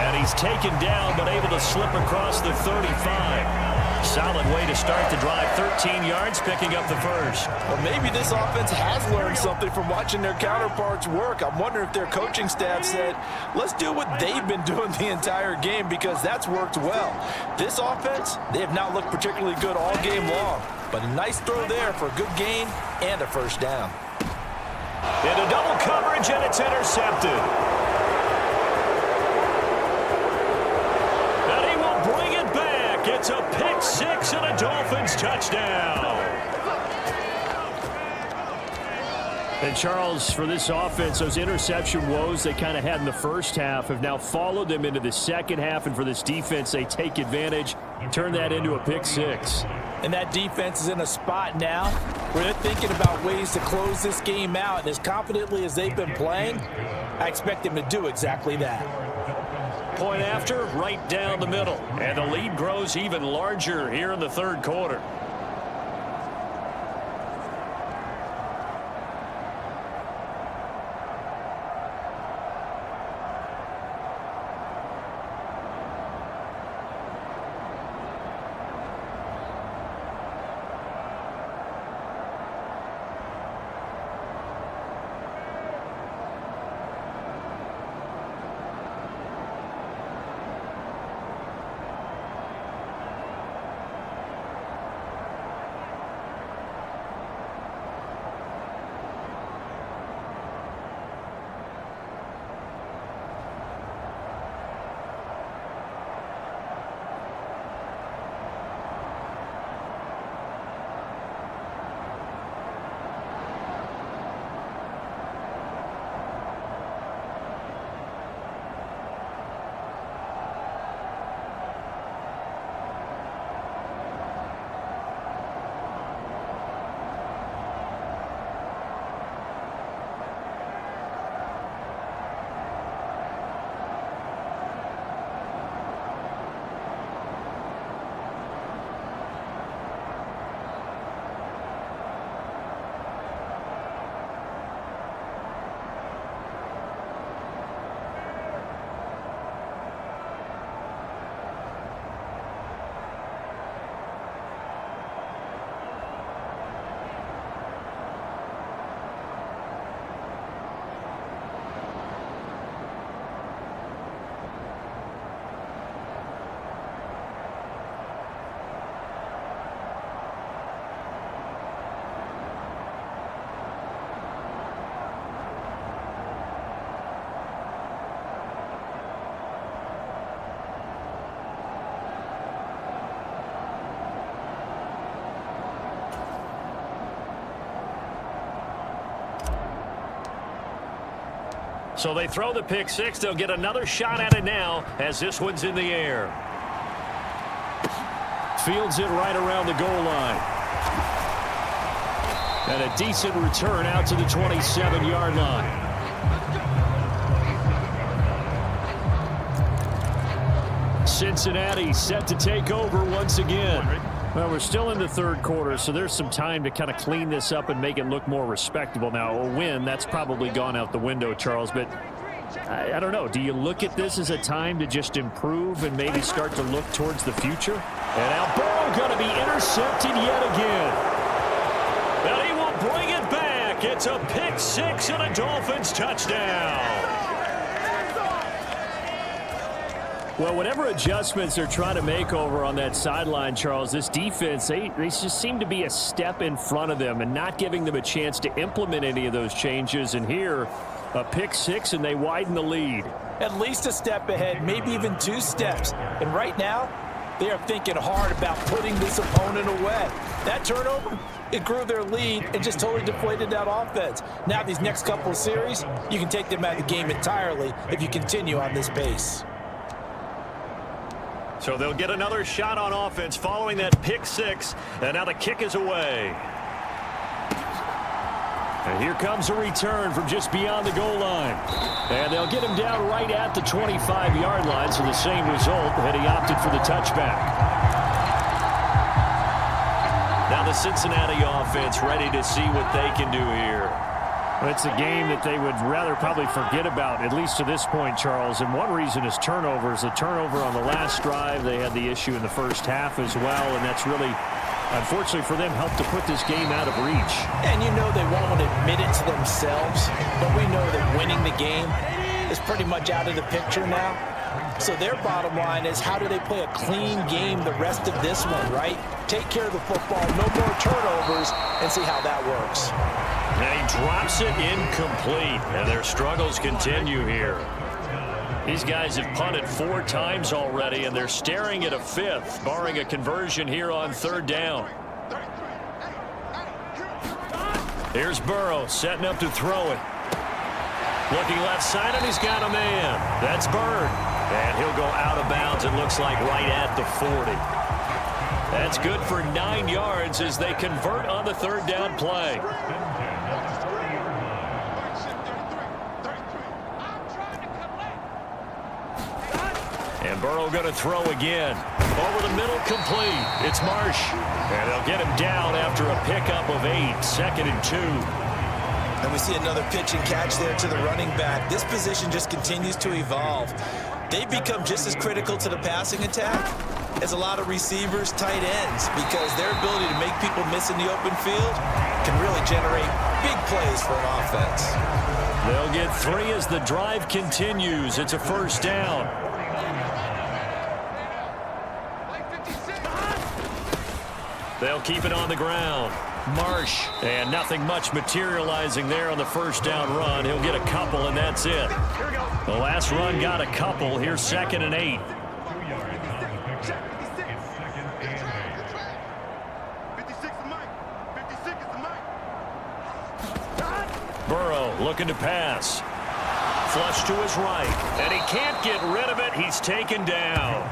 And he's taken down, but able to slip across the 35. Solid way to start the drive. 13 yards, picking up the first. Well, maybe this offense has learned something from watching their counterparts work. I'm wondering if their coaching staff said, let's do what they've been doing the entire game, because that's worked well. This offense, they have not looked particularly good all game long, but a nice throw there for a good gain and a first down. Into double coverage, and it's intercepted. And he will bring it back. It's a pick six and a Dolphins touchdown. And Charles, for this offense, those interception woes they kind of had in the first half have now followed them into the second half. And for this defense, they take advantage, turn that into a pick six. And that defense is in a spot now where they're thinking about ways to close this game out. And as confidently as they've been playing, I expect them to do exactly that. Point after, right down the middle. And the lead grows even larger here in the third quarter. So they throw the pick six. They'll get another shot at it now as this one's in the air. Fields it right around the goal line. And a decent return out to the 27-yard line. Cincinnati set to take over once again. Well, we're still in the third quarter, so there's some time to kind of clean this up and make it look more respectable. Now, a win, that's probably gone out the window, Charles, but I don't know. Do you look at this as a time to just improve and maybe start to look towards the future? And now Burrow going to be intercepted yet again. And he will bring it back. It's a pick six and a Dolphins touchdown. Well, whatever adjustments they're trying to make over on that sideline, Charles, this defense, they just seem to be a step in front of them and not giving them a chance to implement any of those changes. And here, a pick six, and they widen the lead. At least a step ahead, maybe even 2 steps. And right now, they are thinking hard about putting this opponent away. That turnover, it grew their lead and just totally deflated that offense. Now these next couple of series, you can take them out of the game entirely if you continue on this pace. So they'll get another shot on offense following that pick six, and now the kick is away. And here comes a return from just beyond the goal line. And they'll get him down right at the 25-yard line, so the same result, had he opted for the touchback. Now the Cincinnati offense ready to see what they can do here. It's a game that they would rather probably forget about, at least to this point, Charles. And one reason is turnovers. The turnover on the last drive, they had the issue in the first half as well, and that's really, unfortunately for them, helped to put this game out of reach. And you know they won't admit it to themselves, but we know that winning the game is pretty much out of the picture now. So their bottom line is, how do they play a clean game the rest of this one, right? Take care of the football, no more turnovers, and see how that works. And he drops it incomplete, and their struggles continue here. These guys have punted 4 times already, and they're staring at a 5th, barring a conversion here on 3rd down. Here's Burrow setting up to throw it. Looking left side, and he's got a man. That's Bird. And he'll go out of bounds, it looks like, right at the 40. That's good for 9 yards as they convert on the 3rd down play. And Burrow going to throw again. Over the middle, complete. It's Marsh. And they'll get him down after a pickup of 8, 2nd and 2. And we see another pitch and catch there to the running back. This position just continues to evolve. They've become just as critical to the passing attack as a lot of receivers, tight ends, because their ability to make people miss in the open field can really generate big plays for an offense. They'll get 3 as the drive continues. It's a 1st down. They'll keep it on the ground. Marsh, and nothing much materializing there on the 1st down run. He'll get a couple, and that's it. The last run got a couple. Here's 2nd and 8. Burrow looking to pass. Flush to his right, and he can't get rid of it. He's taken down.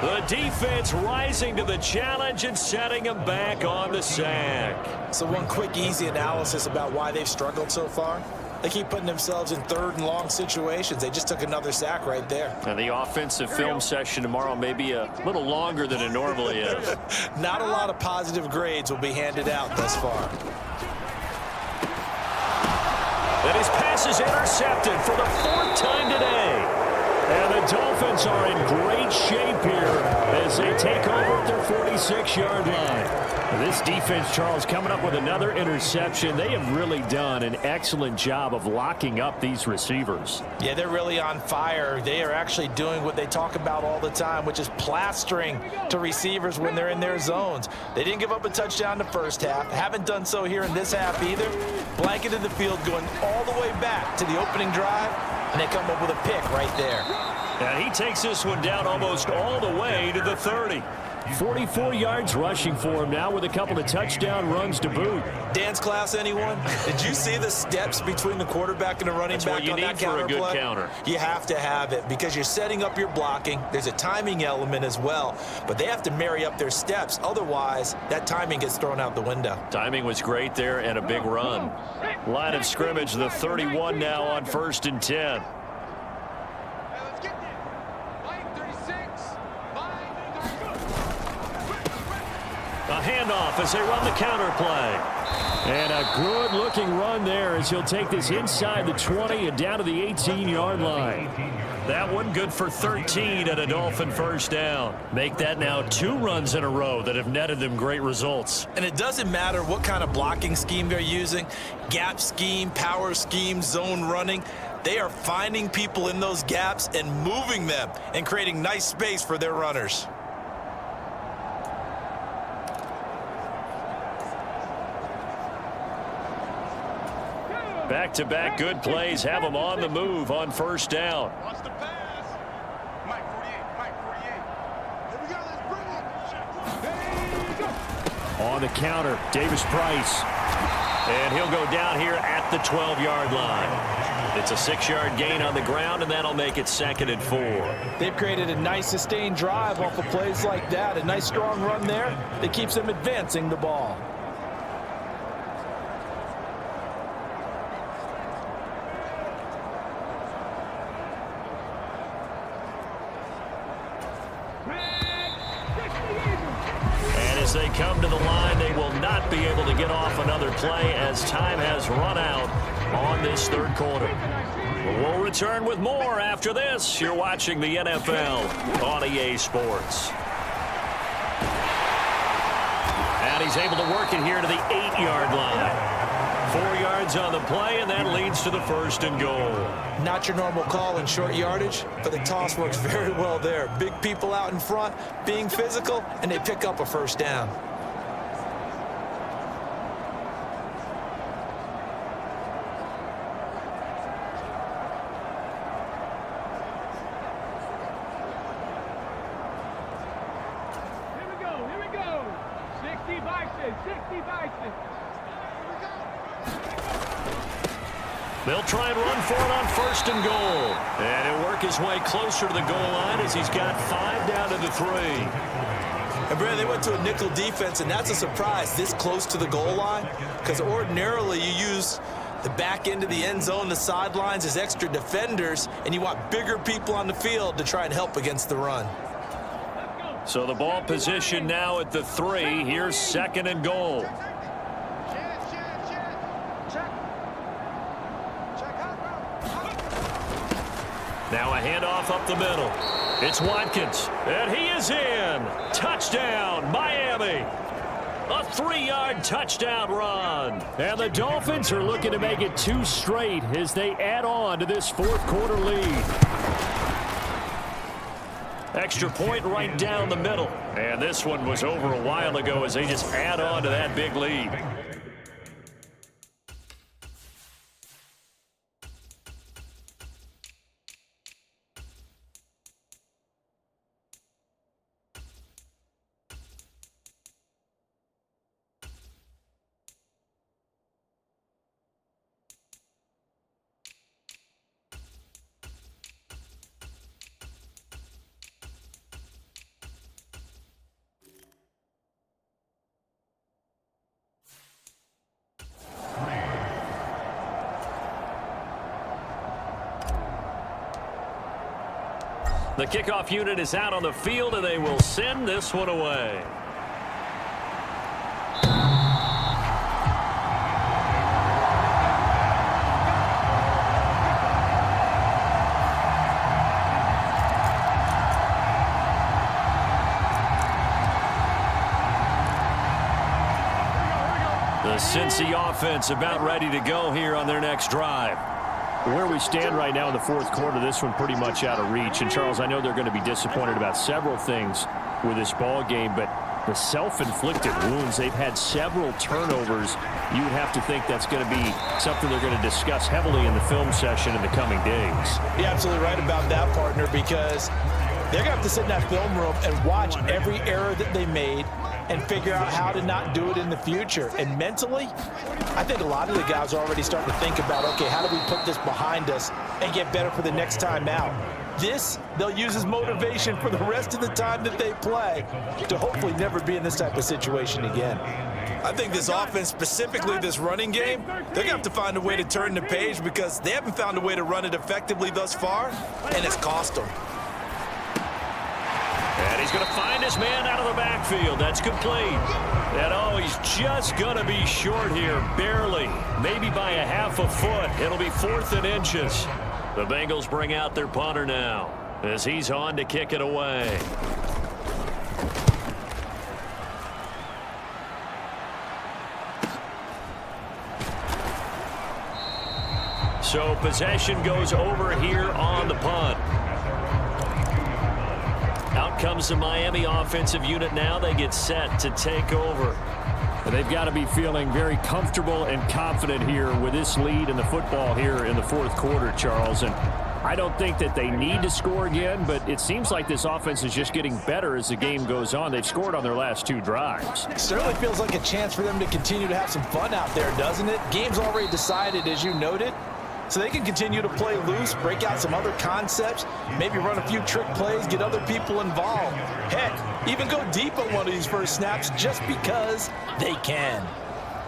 The defense rising to the challenge and setting him back on the sack. So one quick, easy analysis about why they've struggled so far. They keep putting themselves in 3rd and long situations. They just took another sack right there. And the offensive film session tomorrow may be a little longer than it normally is. Not a lot of positive grades will be handed out thus far. And his pass is intercepted for the 4th time today. And the Dolphins are in great shape here as they take over at their 46-yard line. This defense, Charles, coming up with another interception. They have really done an excellent job of locking up these receivers. Yeah, they're really on fire. They are actually doing what they talk about all the time, which is plastering to receivers when they're in their zones. They didn't give up a touchdown the first half. Haven't done so here in this half either. Blanketed the field going all the way back to the opening drive, and they come up with a pick right there. And he takes this one down almost all the way to the 30. 44 yards rushing for him now with a couple of touchdown runs to boot. Dance class, anyone? Did you see the steps between the quarterback and the running That's back what you on need that for counter a good play? counter. You have to have it because you're setting up your blocking. There's a timing element as well, but they have to marry up their steps. Otherwise, that timing gets thrown out the window. Timing was great there and a big run. Line of scrimmage, the 31 now on 1st and 10. A handoff as they run the counter play. And a good-looking run there as he'll take this inside the 20 and down to the 18-yard line. That one good for 13 and a Dolphin 1st down. Make that now 2 runs in a row that have netted them great results. And it doesn't matter what kind of blocking scheme they're using, gap scheme, power scheme, zone running. They are finding people in those gaps and moving them and creating nice space for their runners. Back-to-back good plays have them on the move on 1st down. Watch the pass. Mike 48, Mike 48. Here we go, let's bring it. On the counter, Davis Price. And he'll go down here at the 12-yard line. It's a 6-yard gain on the ground, and that'll make it 2nd and 4. They've created a nice sustained drive off of plays like that. A nice strong run there that keeps them advancing the ball. As they come to the line, they will not be able to get off another play as time has run out on this third quarter. We'll return with more after this. You're watching the NFL on EA Sports. And he's able to work it here to the 8-yard line. 4 yards on the play, and that leads to the 1st and goal. Not your normal call in short yardage, but the toss works very well there. Big people out in front, being physical, and they pick up a 1st down. Here we go. 60 by 6, 60 by 6. They'll try and run for it on 1st and goal. And he'll work his way closer to the goal line as he's got 5 down to the 3. And Brad, they went to a nickel defense, and that's a surprise this close to the goal line, because ordinarily you use the back end of the end zone, the sidelines as extra defenders, and you want bigger people on the field to try and help against the run. So the ball position now at the 3. Here's 2nd and goal. Now a handoff up the middle. It's Watkins, and he is in. Touchdown, Miami. A 3-yard touchdown run. And the Dolphins are looking to make it 2 straight as they add on to this 4th quarter lead. Extra point right down the middle. And this one was over a while ago as they just add on to that big lead. The kickoff unit is out on the field, and they will send this one away. The Cincy offense about ready to go here on their next drive. Where we stand right now in the 4th quarter, this one pretty much out of reach. And, Charles, I know they're going to be disappointed about several things with this ball game, but the self-inflicted wounds, they've had several turnovers. You would have to think that's going to be something they're going to discuss heavily in the film session in the coming days. You're absolutely right about that, partner, because they're going to have to sit in that film room and watch every error that they made and figure out how to not do it in the future. And mentally, I think a lot of the guys are already starting to think about, okay, how do we put this behind us and get better for the next time out? This, they'll use as motivation for the rest of the time that they play to hopefully never be in this type of situation again. I think this offense, specifically this running game, they're going to have to find a way to turn the page because they haven't found a way to run it effectively thus far, and it's cost them. And he's going to find his man out of the backfield. That's complete. And, oh, he's just going to be short here, barely. Maybe by a half a foot. It'll be 4th and inches. The Bengals bring out their punter now as he's on to kick it away. So possession goes over here on the punt. Out comes the Miami offensive unit now. They get set to take over. And they've got to be feeling very comfortable and confident here with this lead in the football here in the 4th quarter, Charles. And I don't think that they need to score again, but it seems like this offense is just getting better as the game goes on. They've scored on their last 2 drives. It certainly feels like a chance for them to continue to have some fun out there, doesn't it? Game's already decided, as you noted. So they can continue to play loose, break out some other concepts, maybe run a few trick plays, get other people involved. Heck, even go deep on one of these first snaps just because they can.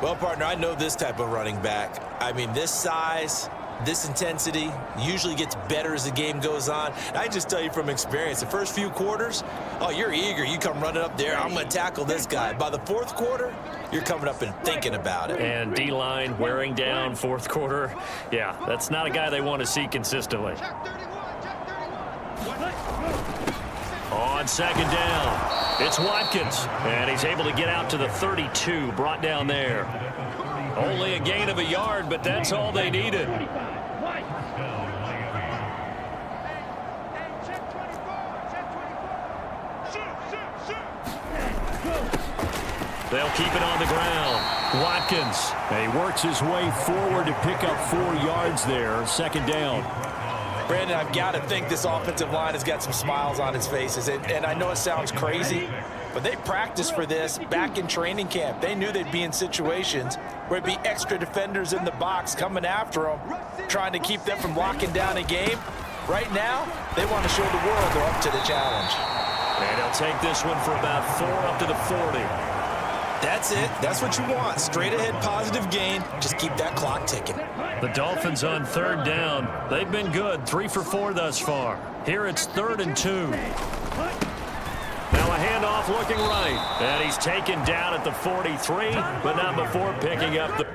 Well, partner, I know this type of running back. I mean, this size, This intensity usually gets better as the game goes on. And I just tell you from experience, the first few quarters, oh, you're eager. You come running up there, I'm going to tackle this guy. By the fourth quarter, you're coming up and thinking about it. And D-line wearing down fourth quarter. Yeah, that's not a guy they want to see consistently. On second down, it's Watkins. And he's able to get out to the 32, brought down there. Only a gain of a yard, but that's all they needed. They'll keep it on the ground. Watkins. And he works his way forward to pick up 4 yards there. Second down. Brandon, I've got to think this offensive line has got some smiles on its faces. And I know it sounds crazy, but they practiced for this back in training camp. They knew they'd be in situations where it'd be extra defenders in the box coming after them, trying to keep them from locking down a game. Right now, they want to show the world they're up to the challenge. And he'll take this one for about 4 up to the 40. That's it. That's what you want. Straight ahead positive gain. Just keep that clock ticking. The Dolphins on third down. They've been good. 3 for 4 thus far. Here it's 3rd and 2. Now a handoff looking right. And he's taken down at the 43, but not before picking up the...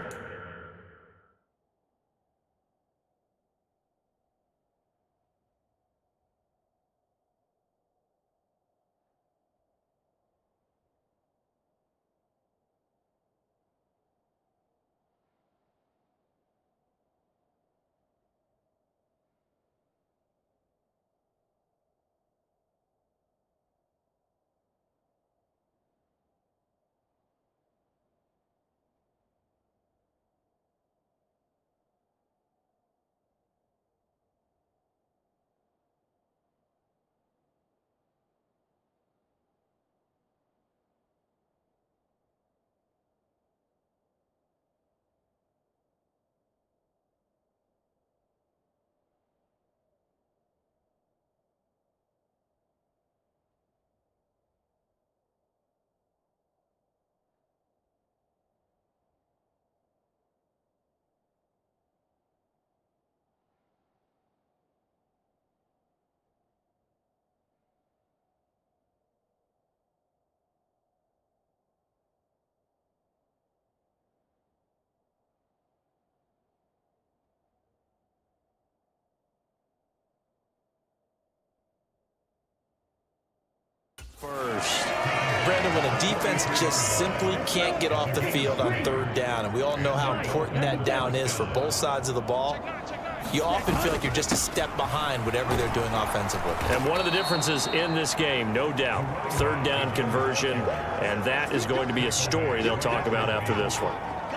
First. Brandon, when a defense just simply can't get off the field on third down, and we all know how important that down is for both sides of the ball, you often feel like you're just a step behind whatever they're doing offensively. And one of the differences in this game, no doubt, third down conversion, and that is going to be a story they'll talk about after this one.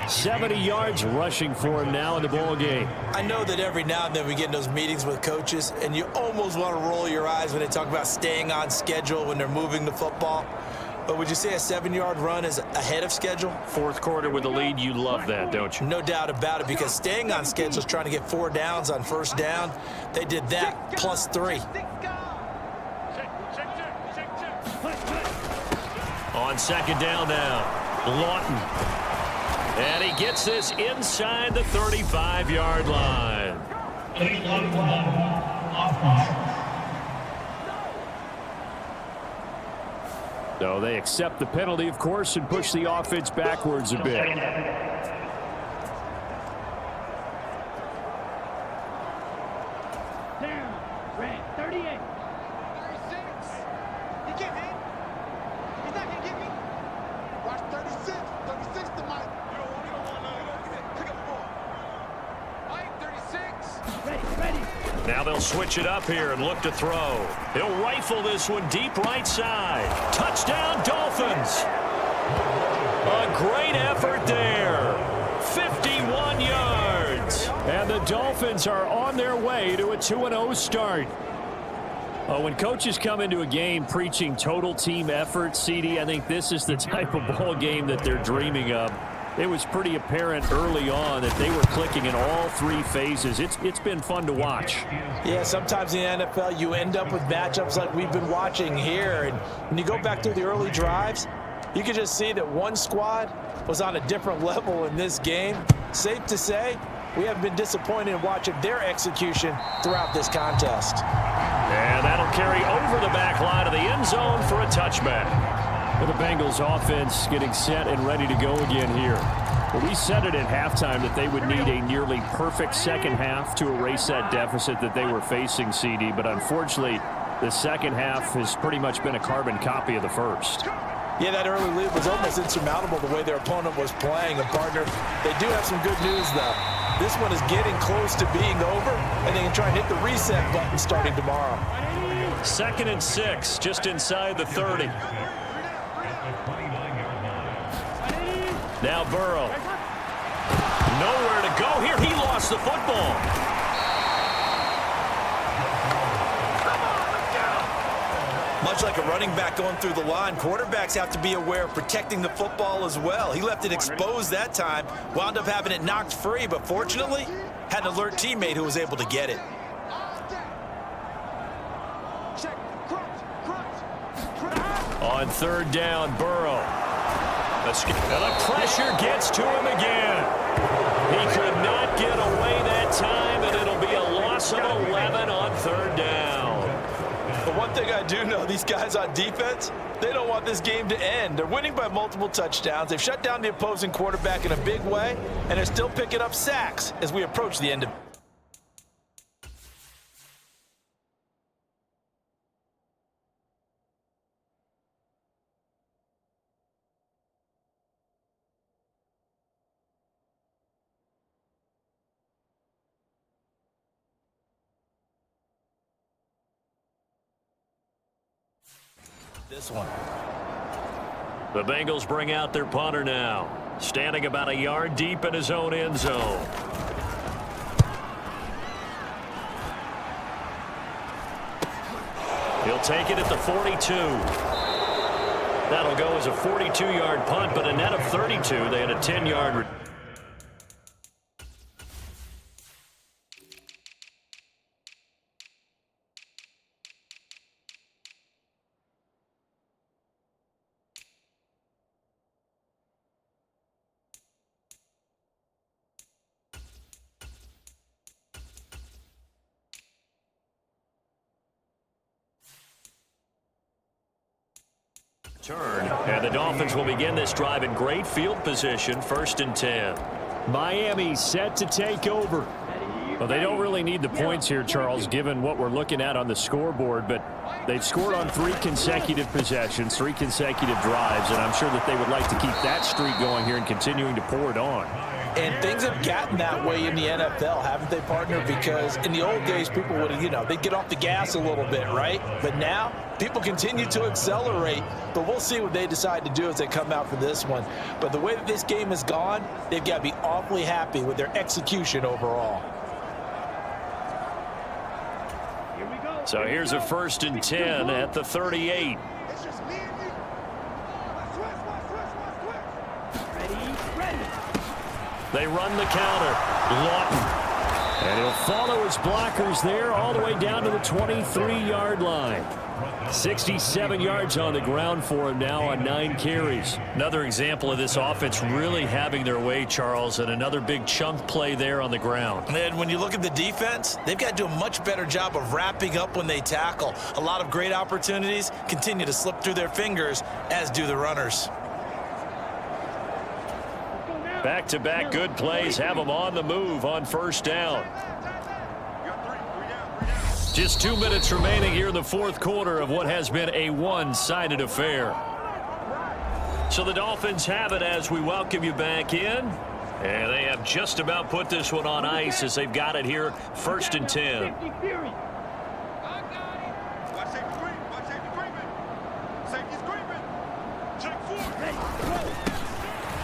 70 yards rushing for him now in the ball game. I know that every now and then we get in those meetings with coaches, and you almost want to roll your eyes when they talk about staying on schedule when they're moving the football. But would you say a 7-yard run is ahead of schedule? Fourth quarter with a lead, you love that, don't you? No doubt about it, because staying on schedule is trying to get 4 downs on first down. They did that plus 3. On second down now, Lawton. And he gets this inside the 35-yard line. So they accept the penalty, of course, and push the offense backwards a bit. Down. Red. 38. 36. He get hit. He's not going to get me. Watch 36. 36 to Mike. You don't want to pick up the ball. Mike, 36. Ready. Now they'll switch it up here and look to throw. He'll rifle this one deep right side. Touchdown, Dolphins. A great effort there. 51 yards. And the Dolphins are on their way to a 2-0 start. When coaches come into a game preaching total team effort, CD, I think this is the type of ball game that they're dreaming of. It was pretty apparent early on that they were clicking in all 3 phases. It's been fun to watch. Yeah, sometimes in the NFL you end up with matchups like we've been watching here. And when you go back through the early drives, you can just see that one squad was on a different level in this game. Safe to say, we have been disappointed in watching their execution throughout this contest. And that'll carry over the back line of the end zone for a touchback. Well, the Bengals offense getting set and ready to go again here. Well, we said it at halftime that they would need a nearly perfect second half to erase that deficit that they were facing, CD. But unfortunately, the second half has pretty much been a carbon copy of the first. Yeah, that early lead was almost insurmountable the way their opponent was playing. And, partner, they do have some good news, though. This one is getting close to being over, and they can try and hit the reset button starting tomorrow. 2nd and 6, just inside the 30. Now Burrow. Nowhere to go here. He lost the football. Much like a running back going through the line, quarterbacks have to be aware of protecting the football as well. He left it exposed that time, wound up having it knocked free, but fortunately, had an alert teammate who was able to get it. On 3rd down, Burrow. And the pressure gets to him again. He could not get away that time, and it'll be a loss of 11 on 3rd down. But one thing I do know, these guys on defense, they don't want this game to end. They're winning by multiple touchdowns. They've shut down the opposing quarterback in a big way, and they're still picking up sacks as we approach the end of. This one. The Bengals bring out their punter now, standing about a yard deep in his own end zone. He'll take it at the 42. That'll go as a 42-yard punt, but a net of 32. They had a 10-yard. Turn, and the Dolphins will begin this drive in great field position, 1st and 10. Miami set to take over. Well, they don't really need the points here, Charles, given what we're looking at on the scoreboard, but they've scored on 3 consecutive possessions, 3 consecutive drives, and I'm sure that they would like to keep that streak going here and continuing to pour it on. And things have gotten that way in the NFL, haven't they, partner? Because in the old days, people would, they'd get off the gas a little bit, right? But now, people continue to accelerate, but we'll see what they decide to do as they come out for this one. But the way that this game has gone, they've got to be awfully happy with their execution overall. So here's a 1st and 10 at the 38. They run the counter. Lawton. And he'll follow his blockers there all the way down to the 23-yard line. 67 yards on the ground for him now on 9 carries. Another example of this offense really having their way, Charles, and another big chunk play there on the ground. And when you look at the defense, they've got to do a much better job of wrapping up when they tackle. A lot of great opportunities continue to slip through their fingers, as do the runners. Back-to-back good plays have them on the move on 1st down. Just 2 minutes remaining here in the 4th quarter of what has been a one-sided affair. So the Dolphins have it as we welcome you back in. And they have just about put this one on ice as they've got it here, 1st and 10.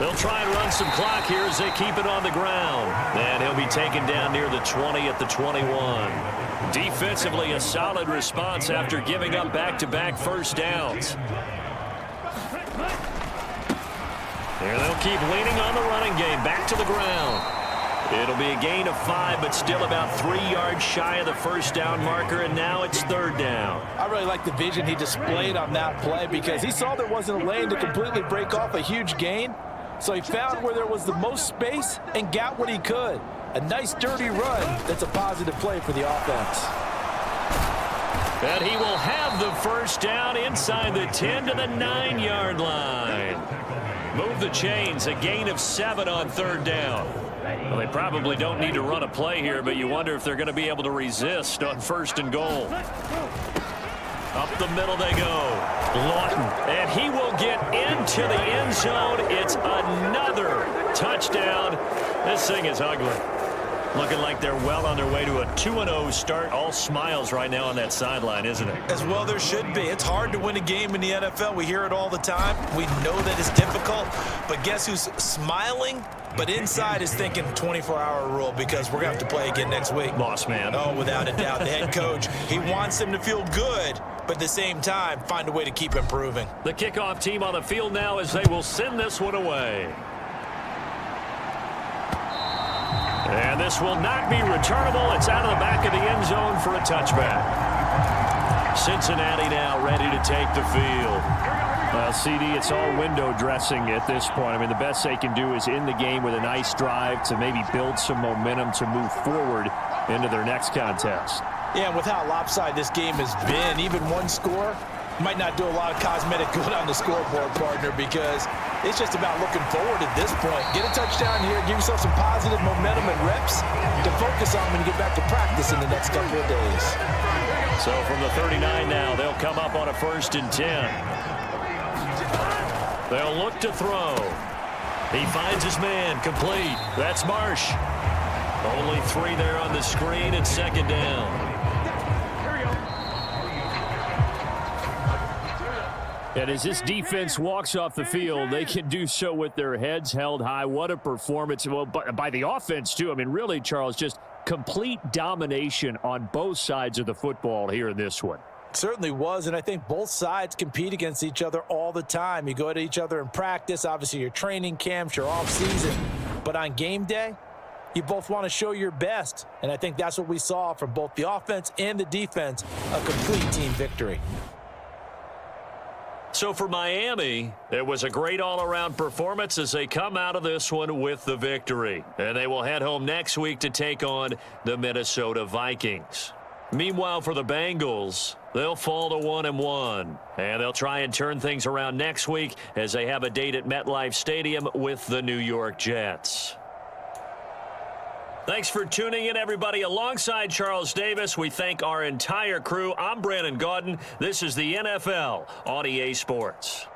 They'll try and run some clock here as they keep it on the ground. And he'll be taken down near the 20 at the 21. Defensively, a solid response after giving up back-to-back 1st downs. There they'll keep leaning on the running game. Back to the ground. It'll be a gain of 5, but still about 3 yards shy of the 1st down marker, and now it's 3rd down. I really like the vision he displayed on that play because he saw there wasn't a lane to completely break off a huge gain. So he found where there was the most space and got what he could. A nice dirty run that's a positive play for the offense. And he will have the first down inside the 10 to the 9-yard line. Move the chains, a gain of 7 on third down. Well, they probably don't need to run a play here, but you wonder if they're going to be able to resist on first and goal. Up the middle they go. Lawton, and he will get into the end zone. It's another touchdown. This thing is ugly. Looking like they're well on their way to a 2-0 start. All smiles right now on that sideline, isn't it? As well there should be. It's hard to win a game in the NFL. We hear it all the time. We know that it's difficult. But guess who's smiling? But inside is thinking 24-hour rule because we're going to have to play again next week. Boss man. Oh, without a doubt. The head coach, he wants them to feel good, but at the same time, find a way to keep improving. The kickoff team on the field now as they will send this one away. And this will not be returnable. It's out of the back of the end zone for a touchback. Cincinnati now ready to take the field. Well, CD, it's all window dressing at this point. I mean, the best they can do is in the game with a nice drive to maybe build some momentum to move forward into their next contest. Yeah, and with how lopsided this game has been, even one score might not do a lot of cosmetic good on the scoreboard, partner, because it's just about looking forward at this point. Get a touchdown here, give yourself some positive momentum and reps to focus on when you get back to practice in the next couple of days. So from the 39 now, they'll come up on a 1st and 10. They'll look to throw. He finds his man, complete. That's Marsh. Only 3 there on the screen and 2nd down. And as this defense walks off the field, they can do so with their heads held high. What a performance. Well, by the offense, too. I mean, really, Charles, just complete domination on both sides of the football here in this one. Certainly was, and I think both sides compete against each other all the time. You go at each other in practice, obviously your training camps, your off-season. But on game day, you both want to show your best. And I think that's what we saw from both the offense and the defense, a complete team victory. So for Miami, it was a great all-around performance as they come out of this one with the victory. And they will head home next week to take on the Minnesota Vikings. Meanwhile, for the Bengals, they'll fall to 1-1. And they'll try and turn things around next week as they have a date at MetLife Stadium with the New York Jets. Thanks for tuning in, everybody. Alongside Charles Davis, we thank our entire crew. I'm Brandon Gaudin. This is the NFL on EA Sports.